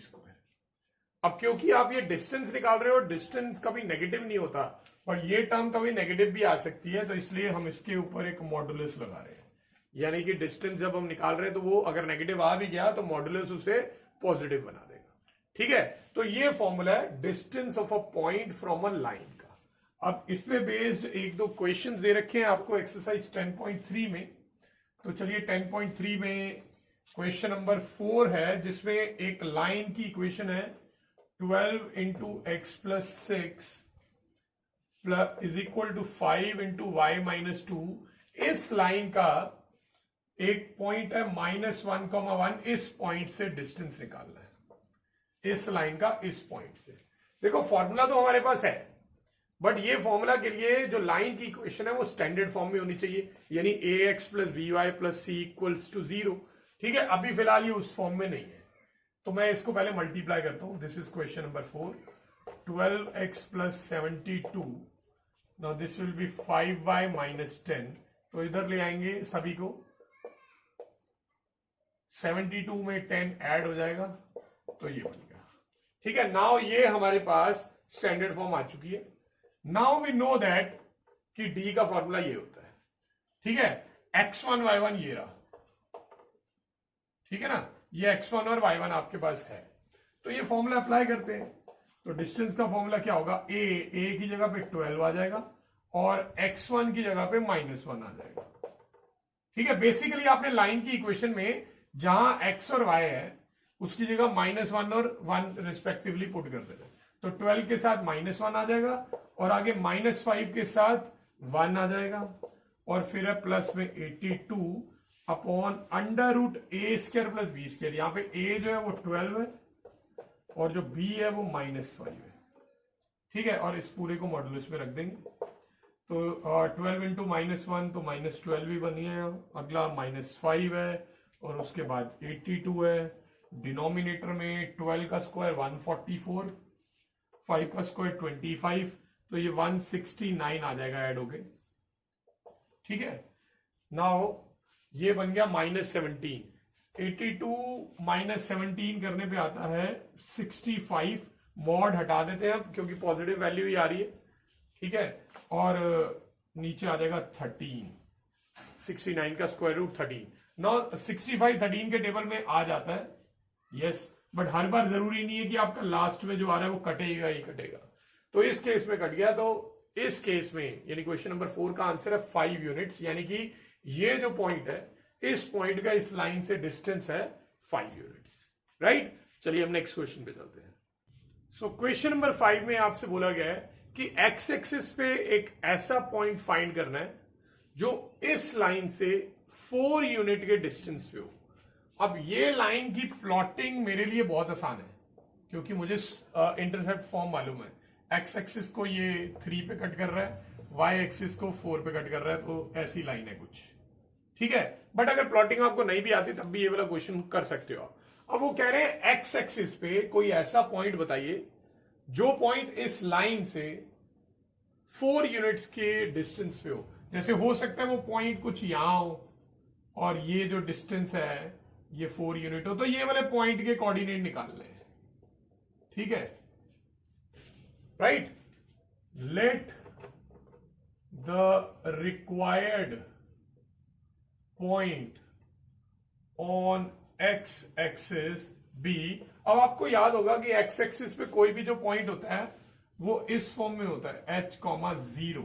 अब क्योंकि आप ये डिस्टेंस निकाल रहे हो, डिस्टेंस कभी नेगेटिव नहीं होता, पर ये टर्म कभी नेगेटिव भी आ सकती है, तो इसलिए हम इसके ऊपर एक मॉडुलस लगा रहे हैं। यानी कि डिस्टेंस जब हम निकाल रहे हैं तो वो अगर नेगेटिव आ भी गया तो मॉडुलस उसे पॉजिटिव बना देगा। ठीक है, तो ये फॉर्मूला है distance of a point from a line का। अब इस पे बेस्ड एक दो क्वेश्चंस दे रखे हैं आपको एक्सरसाइज 10.3 में। तो चलिए 10.3 में क्वेश्चन नंबर 4 है, जिसमें एक लाइन की इक्वेशन है 12 into x plus 6 is equal to 5 into y minus 2। इस लाइन का एक पॉइंट है -1,1, इस पॉइंट से डिस्टेंस निकालना है, इस लाइन का इस पॉइंट से। देखो फॉर्मूला तो हमारे पास है, बट ये फॉर्मूला के लिए जो लाइन की इक्वेशन है वो स्टैंडर्ड फॉर्म में होनी चाहिए, यानी ax plus B Y plus c equals to 0। ठीक है, अभी फिलहाल ये उस फॉर्म में नहीं है, तो मैं इसको पहले मल्टीप्लाई करता हूं। This is question number 4, 12x plus 72, now this will be 5y minus 10। तो इधर ले आएंगे सभी को, 72 में 10 ऐड हो जाएगा तो ये बन गया। ठीक है, नाउ ये हमारे पास स्टैंडर्ड फॉर्म आ चुकी है। नाउ वी नो दैट कि डी का फॉर्मूला ये होता है। ठीक है, x1 y1 ये रहा, ठीक है ना, ये x1 और y1 आपके पास है, तो ये फॉर्मूला अप्लाई करते हैं। तो डिस्टेंस का फॉर्मूला क्या होगा, ए की जगह पे 12 आ जाएगा और x1 की जगह पे -1 आ जाएगा। ठीक है, बेसिकली आपने लाइन की इक्वेशन में जहां x और y है उसकी जगह -1 और 1 रिस्पेक्टिवली पुट कर देना। तो 12 के साथ -1 आ जाएगा और आगे -5 के साथ 1 आ जाएगा और फिर है प्लस में 82 अपॉन √a² प्लस b²। यहां पे a जो है वो 12 है और जो b है वो -5 है। ठीक है, और इस पूरे को मॉडुलस में रख देंगे। तो 12 इंटू -1 तो -12 भी बनी है। अगला -5 है और उसके बाद 82 है। डिनोमिनेटर में 12 का स्क्वायर 144, 5 का स्क्वायर 25, तो ये 169 आ जाएगा ऐड होके। ठीक है, नाउ ये बन गया -17। 82 -17 करने पे आता है 65। मॉड हटा देते हैं अब क्योंकि पॉजिटिव वैल्यू ही आ रही है। ठीक है, और नीचे आ जाएगा 13। 69 का स्क्वायर रूट 13। नौ 65 13 के टेबल में आ जाता है, यस, बट हर बार जरूरी नहीं है कि आपका लास्ट में जो आ रहा है वो कटेगा ही कटेगा। तो इस केस में कट गया। तो इस केस में यानी क्वेश्चन नंबर 4 का आंसर है 5 यूनिट्स, यानी कि ये जो पॉइंट है इस पॉइंट का इस लाइन से डिस्टेंस है 5 यूनिट्स। राइट, चलिए हम नेक्स्ट क्वेश्चन पे चलते हैं। सो क्वेश्चन नंबर 5 में आपसे बोला गया है कि एक्स एक्सिस पे एक ऐसा पॉइंट फाइंड करना है जो इस लाइन से 4 यूनिट के डिस्टेंस पे हो। अब ये लाइन की प्लॉटिंग मेरे लिए बहुत आसान है क्योंकि मुझे इंटरसेप्ट फॉर्म मालूम है। एक्स एक्सिस को ये 3 पे कट कर रहा है, वाई एक्सिस को 4 पे कट कर रहा है, तो ऐसी लाइन है कुछ। ठीक है, बट अगर प्लॉटिंग आपको नहीं भी आती तब भी ये वाला क्वेश्चन कर सकते हो। अब वो कह रहे हैं एक्स एक्सिस पे कोई ऐसा पॉइंट बताइए जो पॉइंट इस लाइन से 4 यूनिट्स के डिस्टेंस पे हो। जैसे हो सकता है वो पॉइंट कुछ यहां हो और ये जो डिस्टेंस है ये 4 यूनिट हो, तो ये वाले पॉइंट के कोऑर्डिनेट निकालने हैं। ठीक है, right. Let the required point on x axis be. अब आपको याद होगा कि एक्स एक्सिस पे कोई भी जो पॉइंट होता है वो इस फॉर्म में होता है h,0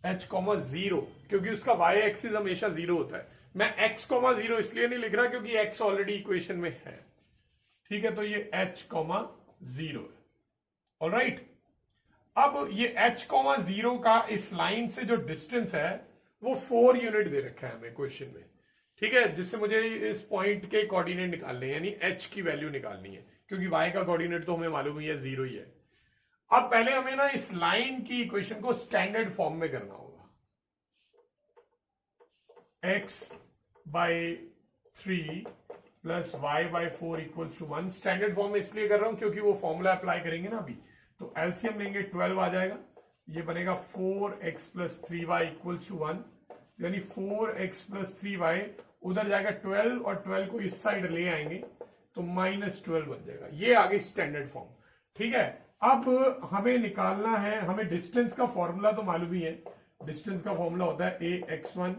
h,0, क्योंकि उसका y एक्सिस हमेशा 0 होता है। मैं x,0 इसलिए नहीं लिख रहा क्योंकि x ऑलरेडी इक्वेशन में है। ठीक है, तो ये h,0 है। ऑलराइट, अब ये h,0 का इस लाइन से जो डिस्टेंस है वो 4 यूनिट दे रखा है हमें क्वेश्चन में। ठीक है, जिससे मुझे इस पॉइंट के कोऑर्डिनेट निकालने हैं, यानी h की वैल्यू निकालनी है क्योंकि y का कोऑर्डिनेट तो हमें मालूम ही है 0 ही है। अब पहले हमें ना इस लाइन की इक्वेशन को स्टैंडर्ड फॉर्म में करना होगा। x/3 plus y/4 equals to 1। Standard form में इसलिए कर रहा हूं क्योंकि वो फॉर्मूला अप्लाई करेंगे ना अभी। तो एलसीएम लेंगे 12 आ जाएगा, ये बनेगा 4x plus 3y equals to 1, यानी 4x प्लस 3y उधर जाएगा 12 और 12 को इस साइड ले आएंगे तो -12 बन जाएगा। ये आ गई स्टैंडर्ड फॉर्म। ठीक है, अब हमें निकालना है, हमें डिस्टेंस का फॉर्मूला तो मालूम ही है। डिस्टेंस का फॉर्मूला होता है ax1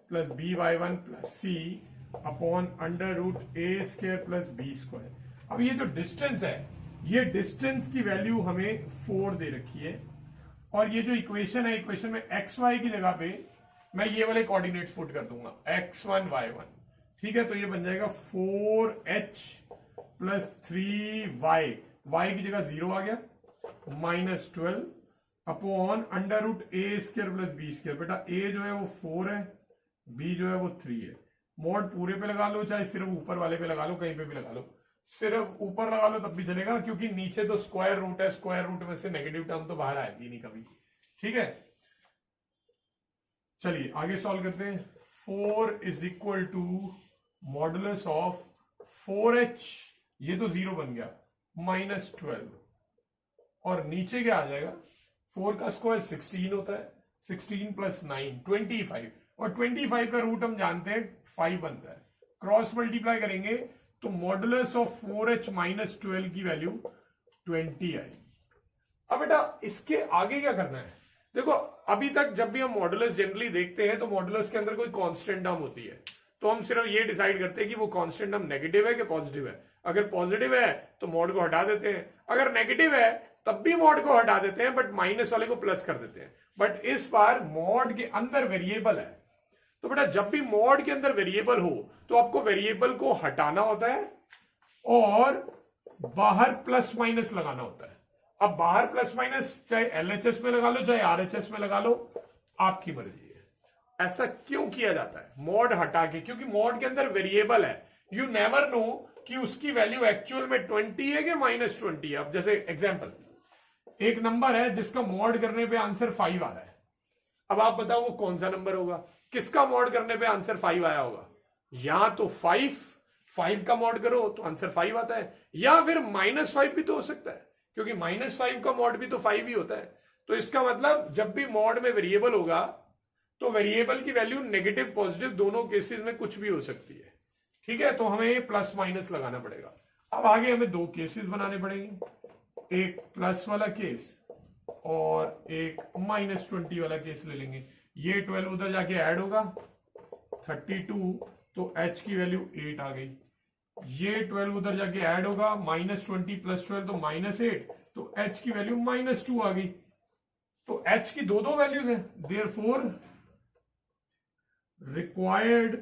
plus by1 plus c upon √a² plus b²। अब ये जो डिस्टेंस है, ये डिस्टेंस की वैल्यू हमें 4 दे रखी है और ये जो इक्वेशन है, इक्वेशन में xy की जगह पे मैं ये वाले कोऑर्डिनेट्स पुट कर दूंगा x1 y1। ठीक है, तो ये बन जाएगा 4h प्लस 3y, y की जगह 0 आ गया, -12 अपॉन √a² प्लस b²। बेटा a जो है वो 4 है, b जो है वो 3 है। मोड पूरे पे लगा लो चाहे सिर्फ ऊपर वाले पे लगा लो, कहीं पे भी लगा लो। सिर्फ ऊपर लगा लो तब भी चलेगा क्योंकि नीचे तो स्क्वायर रूट है, स्क्वायर रूट में से नेगेटिव टर्म तो बाहर आएगी नहीं कभी। ठीक है, चलिए आगे सॉल्व करते हैं। 4 is equal to modulus of 4h, ये तो 0 बन गया, -12 और नीचे क्या आ जाएगा, 4 का स्क्वायर 16 होता है, 16 प्लस 9 25 और 25 का रूट हम जानते हैं 5 बनता है। क्रॉस मल्टीप्लाई करेंगे तो मॉडुलस ऑफ 4h -12 की वैल्यू 20 आई। अब बेटा इसके आगे क्या करना है, देखो अभी तक जब भी हम मॉडुलस जनरली देखते हैं तो मॉडुलस के अंदर कोई कांस्टेंट टर्म होती है, तो हम सिर्फ ये डिसाइड करते हैं कि वो कांस्टेंट टर्म नेगेटिव है कि पॉजिटिव है। अगर पॉजिटिव है तो मॉड को हटा देते हैं, अगर नेगेटिव है तब भी मॉड को हटा देते हैं बट माइनस वाले को प्लस कर देते हैं। बट इस बार मॉड के अंदर वेरिएबल है, तो बेटा जब भी मॉड के अंदर वेरिएबल हो तो आपको वेरिएबल को हटाना होता है और बाहर प्लस माइनस लगाना होता है। अब बाहर प्लस माइनस चाहे एलएचएस में लगा लो चाहे आरएचएस में लगा लो, आपकी मर्जी है। ऐसा क्यों किया जाता है मॉड हटा के? क्योंकि मॉड के अंदर वेरिएबल है, यू नेवर नो कि उसकी वैल्यू एक्चुअल में 20 है कि -20 है। अब जैसे एग्जांपल, एक नंबर है जिसका मॉड करने पे आंसर 5 आ रहा है। अब आप बताओ वो कौन सा नंबर होगा? किसका मॉड करने पे आंसर 5 आया होगा? या तो 5 का मॉड करो तो आंसर 5 आता है, या फिर -5 भी तो हो सकता है, क्योंकि -5 का मॉड भी तो 5 ही होता है। तो इसका मतलब जब भी मॉड में वेरिएबल होगा तो वेरिएबल की वैल्यू नेगेटिव पॉजिटिव दोनों केसेस में कुछ भी हो सकती है। ठीक है, तो हमें प्लस माइनस लगाना पड़ेगा। अब आगे हमें दो केसेस बनाने पड़ेंगे, एक प्लस वाला केस और एक -20 वाला केस ले लेंगे। ये 12 उधर जाके ऐड होगा 32, तो h की वैल्यू 8 आ गई। ये 12 उधर जाके ऐड होगा -20 + 12 तो -8, तो h की वैल्यू -2 आ गई। तो h की दो वैल्यूज है, therefore required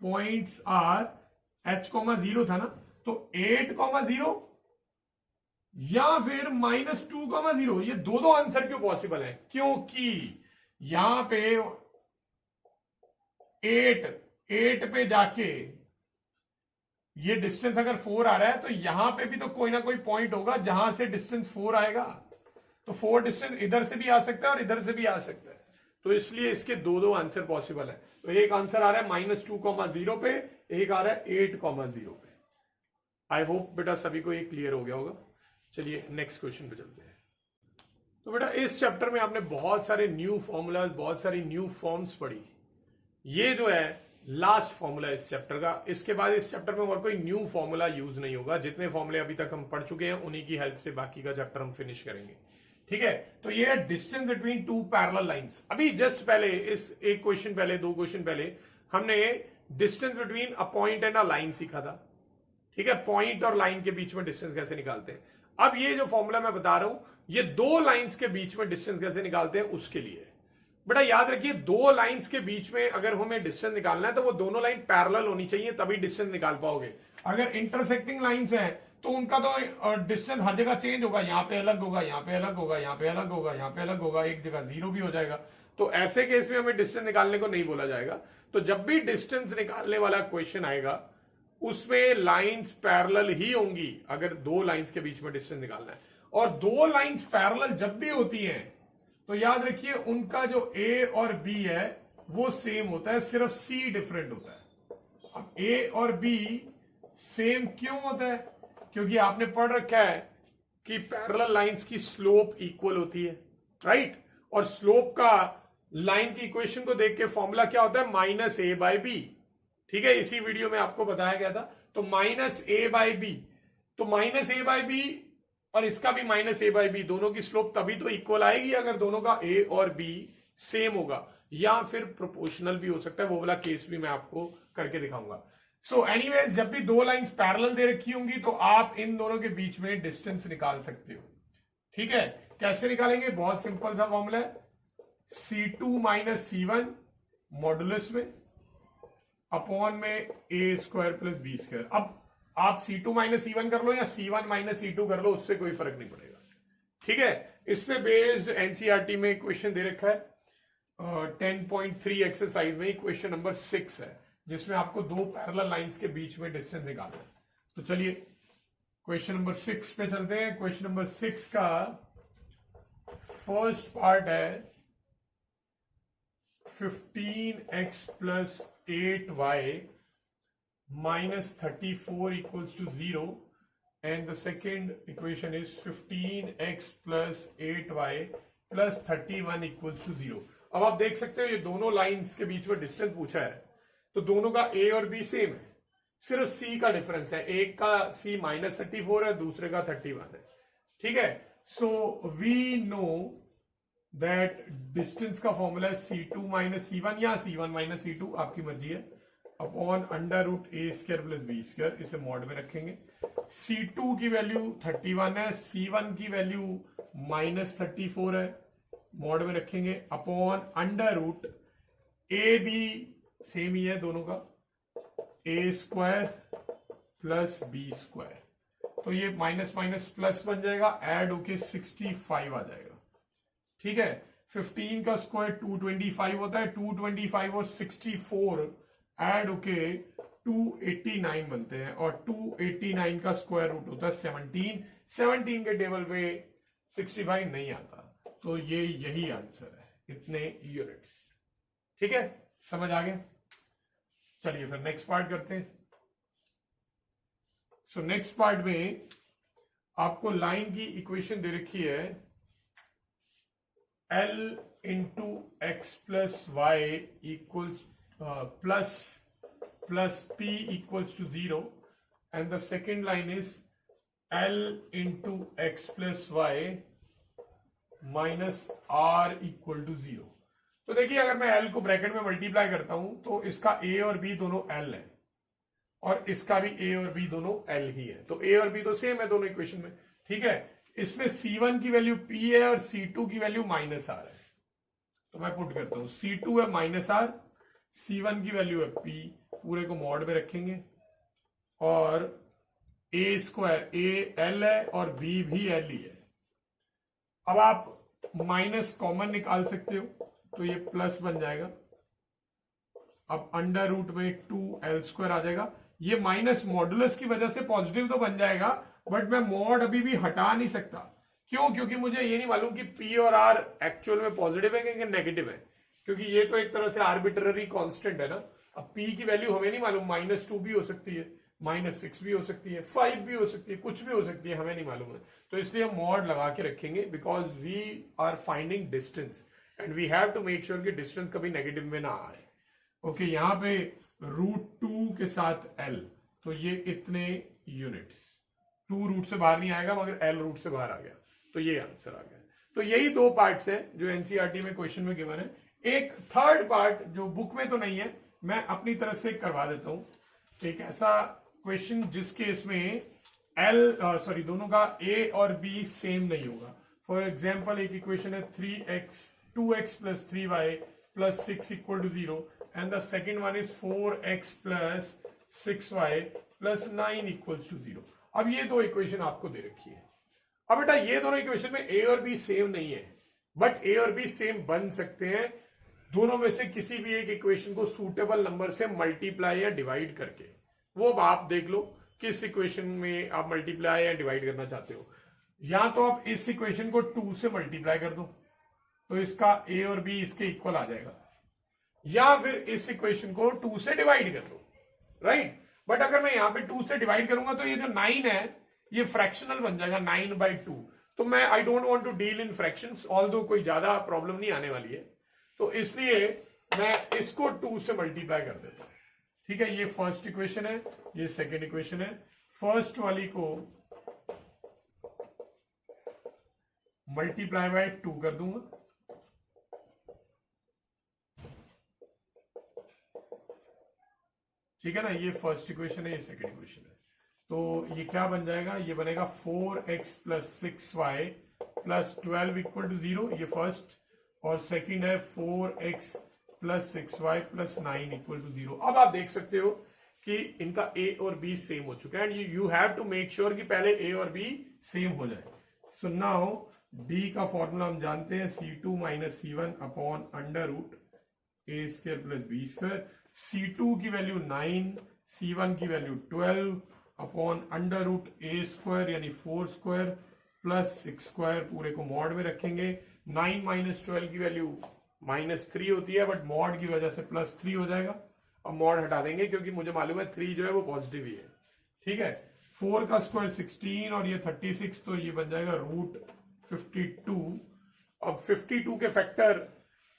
points are h, 0 था ना, तो 8, 0 या फिर -2, 0। ये दो आंसर क्यों पॉसिबल है? क्योंकि यहां पे 8 पे जाके ये डिस्टेंस अगर 4 आ रहा है तो यहां पे भी तो कोई ना कोई पॉइंट होगा जहां से डिस्टेंस 4 आएगा। तो 4 डिस्टेंस इधर से भी आ सकता है और इधर से भी आ सकता है, तो इसलिए इसके दो आंसर पॉसिबल है। तो एक आंसर आ रहा है -2, 0 पे, एक आ रहा है 8, 0 पे। आई होप बेटा सभी को ये क्लियर हो गया होगा। चलिए नेक्स्ट क्वेश्चन पे चलते हैं। तो बेटा इस चैप्टर में आपने बहुत सारे न्यू फॉर्मूलाज, बहुत सारी न्यू फॉर्म्स पढ़ी। ये जो है लास्ट फॉर्मूला इस चैप्टर का। इसके बाद इस चैप्टर में और कोई न्यू फॉर्मूला यूज नहीं होगा। जितने फॉर्मूले अभी तक हम पढ़ चुके हैं उन्हीं की हेल्प से बाकी का चैप्टर हम फिनिश करेंगे। ठीक है, तो ये है distance between two parallel lines. अभी जस्ट पहले इस एक क्वेश्चन पहले, दो क्वेश्चन पहले हमने distance between a point and a line सीखा था। ठीक है, पॉइंट और लाइन के बीच में डिस्टेंस कैसे निकालते हैं। अब ये जो फॉर्मूला मैं बता रहा हूं, ये दो लाइंस के बीच में डिस्टेंस कैसे निकालते हैं उसके लिए। बेटा याद रखिए, दो लाइंस के बीच में अगर हमें डिस्टेंस निकालना है तो वो दोनों लाइन पैरेलल होनी चाहिए, तभी डिस्टेंस निकाल पाओगे। अगर इंटरसेक्टिंग लाइंस हैं तो उनका तो डिस्टेंस हर जगह चेंज होगा, यहां पे अलग होगा, यहां पे अलग होगा, यहां पे अलग होगा, यहां पे अलग होगा, एक जगह 0 भी हो जाएगा। तो ऐसे केस में हमें डिस्टेंस निकालने को नहीं बोला जाएगा। तो जब भी डिस्टेंस निकालने वाला क्वेश्चन आएगा उसमें लाइंस पैरेलल ही होंगी, अगर दो लाइंस के बीच में डिस्टेंस निकालना है। और दो लाइंस पैरेलल जब भी होती हैं तो याद रखिए उनका जो A और B है वो सेम होता है, सिर्फ C डिफरेंट होता है। अब A और B सेम क्यों होता है? क्योंकि आपने पढ़ रखा है कि पैरेलल लाइंस की स्लोप इक्वल होती है, राइट? और स्लोप का लाइन की इक्वेशन को देख के फॉर्मूला क्या होता है? -a/b। ठीक है, इसी वीडियो में आपको बताया गया था। तो -a/b, तो -a/b और इसका भी -a/b, दोनों की स्लोप तभी तो इक्वल आएगी अगर दोनों का a और b सेम होगा, या फिर प्रोपोर्शनल भी हो सकता है। वो वाला केस भी मैं आपको करके दिखाऊंगा। सो एनीवेज, जब भी दो लाइंस पैरेलल दे रखी होंगी तो आप इन दोनों के बीच में डिस्टेंस निकाल सकते हो। ठीक है, कैसे निकालेंगे? बहुत सिंपल सा फॉर्मूला है, C2 - C1 मॉडुलस में अपॉन में a² + b²। अब आप C2 - C1 कर लो या C1 - C2 कर लो, उससे कोई फर्क नहीं पड़ेगा। ठीक है, इस पे बेस्ड एनसीईआरटी में क्वेश्चन दे रखा है 10.3 एक्सरसाइज में क्वेश्चन नंबर 6 है, जिसमें आपको दो पैरेलल लाइंस के बीच में डिस्टेंस निकालना है। तो चलिए क्वेश्चन नंबर 6 पे चलते हैं। क्वेश्चन नंबर 6 का फर्स्ट पार्ट है 15x + 8y -34 = 0, and the second equation is 15x + 8y + 31 = 0। अब आप देख सकते हो ये दोनों लाइंस के बीच में डिस्टेंस पूछा है, तो दोनों का a और b सेम है, सिर्फ c का डिफरेंस है। एक का c -34 है, दूसरे का 31 है। ठीक है, so we know that distance का फॉर्मूला है C2 - C1 या C1 - C2, आपकी मर्जी है। अपॉन अंडर रूट ए स्क्वायर प्लस बी स्क्वायर, इसे मॉड में रखेंगे। C2 की वैल्यू 31 है, C1 की वैल्यू -34 है, मॉड में रखेंगे, upon under root A B same ही है दोनों का, A square plus B square, तो ये माइनस माइनस प्लस बन जाएगा, ऐड होके 65 आ जाएगा। ठीक है, 15 का स्क्वायर 225 होता है, 225 और 64 ऐड होके 289 बनते हैं, और 289 का स्क्वायर रूट होता है 17, 17 के टेबल पे 65 नहीं आता, तो ये यही आंसर है, इतने यूनिट्स। ठीक है, समझ आ गया। चलिए फिर नेक्स्ट पार्ट करते हैं। सो नेक्स्ट पार्ट में आपको लाइन की इक्वेशन दे रखी है, L into x plus y equals plus P equals to 0, and the second line is L into x plus y minus R equal to 0। तो देखिए, अगर मैं L को ब्रैकेट में मल्टीप्लाई करता हूं तो इसका A और B दोनों L है, और इसका भी A और B दोनों L ही है, तो A और B तो सेम है दोनों इक्वेशन में। ठीक है, इसमें C1 की वैल्यू P है और C2 की वैल्यू -R है, तो मैं पुट करता हूं, C2 है -R, C1 की वैल्यू है P, पूरे को मॉड में रखेंगे, और A स्क्वायर A L है और B भी L ही है। अब आप माइनस कॉमन निकाल सकते हो, तो ये प्लस बन जाएगा, अब अंडर रूट में 2L² आ जाएगा, ये माइनस मॉडुलस की वजह से पॉजिटिव तो बन जाएगा, बट मैं मॉड अभी भी हटा नहीं सकता। क्यों? क्योंकि मुझे ये नहीं मालूम कि P और R एक्चुअल में पॉजिटिव है कि नेगेटिव है, क्योंकि ये तो एक तरह से आर्बिट्ररी कांस्टेंट है ना। अब P की वैल्यू हमें नहीं मालूम, -2 भी हो सकती है, -6 भी हो सकती है, 5 भी हो सकती है, कुछ भी हो सकती है, हमें नहीं मालूम है, तो इसलिए हम मॉड लगा के रखेंगे, because we are finding distance and we have to make sure कि डिस्टेंस कभी नेगेटिव में ना आए। ओके, यहां पे √2 के साथ L, तो ये इतने यूनिट्स, 2 रूट से बाहर नहीं आएगा मगर L रूट से बाहर आ गया, तो ये आंसर आ गया। तो यही 2 पार्ट्स हैं जो एनसीईआरटी में क्वेश्चन में गिवन है। एक थर्ड पार्ट जो बुक में तो नहीं है, मैं अपनी तरफ से करवा देता हूं। एक ऐसा क्वेश्चन जिसके इसमें दोनों का A और B सेम नहीं होगा। फॉर एग्जाम्पल, एक इक्वेशन है 2x plus 3y plus 6 equal to 0, and the second one is 4x plus 6y plus 9 equals to 0। अब ये 2 इक्वेशन आपको दे रखी है। अब बेटा, ये दोनों इक्वेशन में A और B सेम नहीं है, बट A और B सेम बन सकते हैं दोनों में से किसी भी एक इक्वेशन को सूटेबल नंबर से मल्टीप्लाई या डिवाइड करके। वो आप देख लो किस इक्वेशन में आप मल्टीप्लाई या डिवाइड करना चाहते हो। या तो आप इस इक्वेशन को 2 से मल्टीप्लाई कर दो, तो इसका A और B इसके इक्वल आ जाएगा, या फिर इस इक्वेशन को 2 से डिवाइड कर दो, राइट। बट अगर मैं यहां पे 2 से डिवाइड करूंगा तो ये जो 9 है ये फ्रैक्शनल बन जाएगा, 9/2। तो मैं I don't want to deal in fractions, although कोई ज्यादा प्रॉब्लम नहीं आने वाली है, तो इसलिए मैं इसको 2 से मल्टीप्लाई कर देता हूं। ठीक है, ये फर्स्ट इक्वेशन है, ये सेकेंड इक्वेशन है। फर्स्ट वाली को मल्टीप्लाई बाय 2 कर दूंगा, ठीक है ना। ये फर्स्ट इक्वेशन है, ये सेकेंड इक्वेशन है, तो ये क्या बन जाएगा, ये बनेगा 4x plus 6y plus 12 equal to 0, ये फर्स्ट, और सेकंड है 4x plus 6y plus 9 equal to 0। अब आप देख सकते हो कि इनका A और B सेम हो चुका है, and you have to make sure कि पहले A और B सेम हो जाए। सो नाउ B का फॉर्मूला हम जानते हैं, C2 minus C1 upon under root A² plus B²। C2 की वैल्यू 9, C1 की value 12 upon under root A² यानी 4² प्लस 6² पूरे को मॉड में रखेंगे। 9 minus 12 की वैल्यू -3 होती है, बट मॉड की वजह से +3 हो जाएगा। अब मॉड हटा देंगे क्योंकि मुझे मालूम है 3 जो है वो पॉजिटिव ही है, ठीक है। 4 का स्क्वायर 16 और ये 36, तो ये बन जाएगा √52। अब 52 के फैक्टर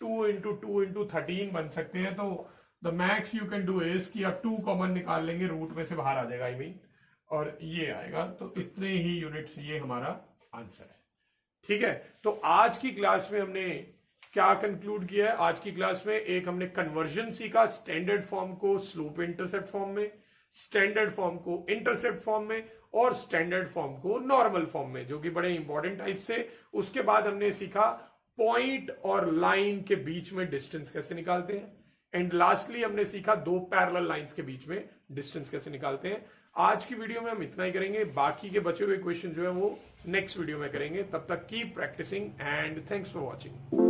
2 into 2 into 13 बन सकते हैं, तो the max you can do is कि आप 2 कॉमन निकाल लेंगे, रूट में से बाहर आ जाएगा, आई मीन, और ये आएगा, तो इतने ही यूनिट्स, ये हमारा आंसर है। ठीक है, तो आज की क्लास में हमने क्या कंक्लूड किया है आज की क्लास में? एक हमने कन्वर्जन सीखा, स्टैंडर्ड फॉर्म को स्लोप इंटरसेप्ट फॉर्म में, स्टैंडर्ड फॉर्म को इंटरसेप्ट फॉर्म में, और स्टैंडर्ड फॉर्म को नॉर्मल फॉर्म में, जो कि बड़े इंपॉर्टेंट टाइप से। उसके बाद हमने सीखा पॉइंट और लाइन के बीच में डिस्टेंस कैसे निकालते हैं, एंड लास्टली हमने सीखा दो पैरेलल लाइंस के बीच में डिस्टेंस कैसे निकालते हैं। आज की वीडियो में हम इतना ही करेंगे, बाकी के बचे हुए क्वेश्चन जो है वो नेक्स्ट वीडियो में करेंगे। तब तक keep practising and thanks for watching.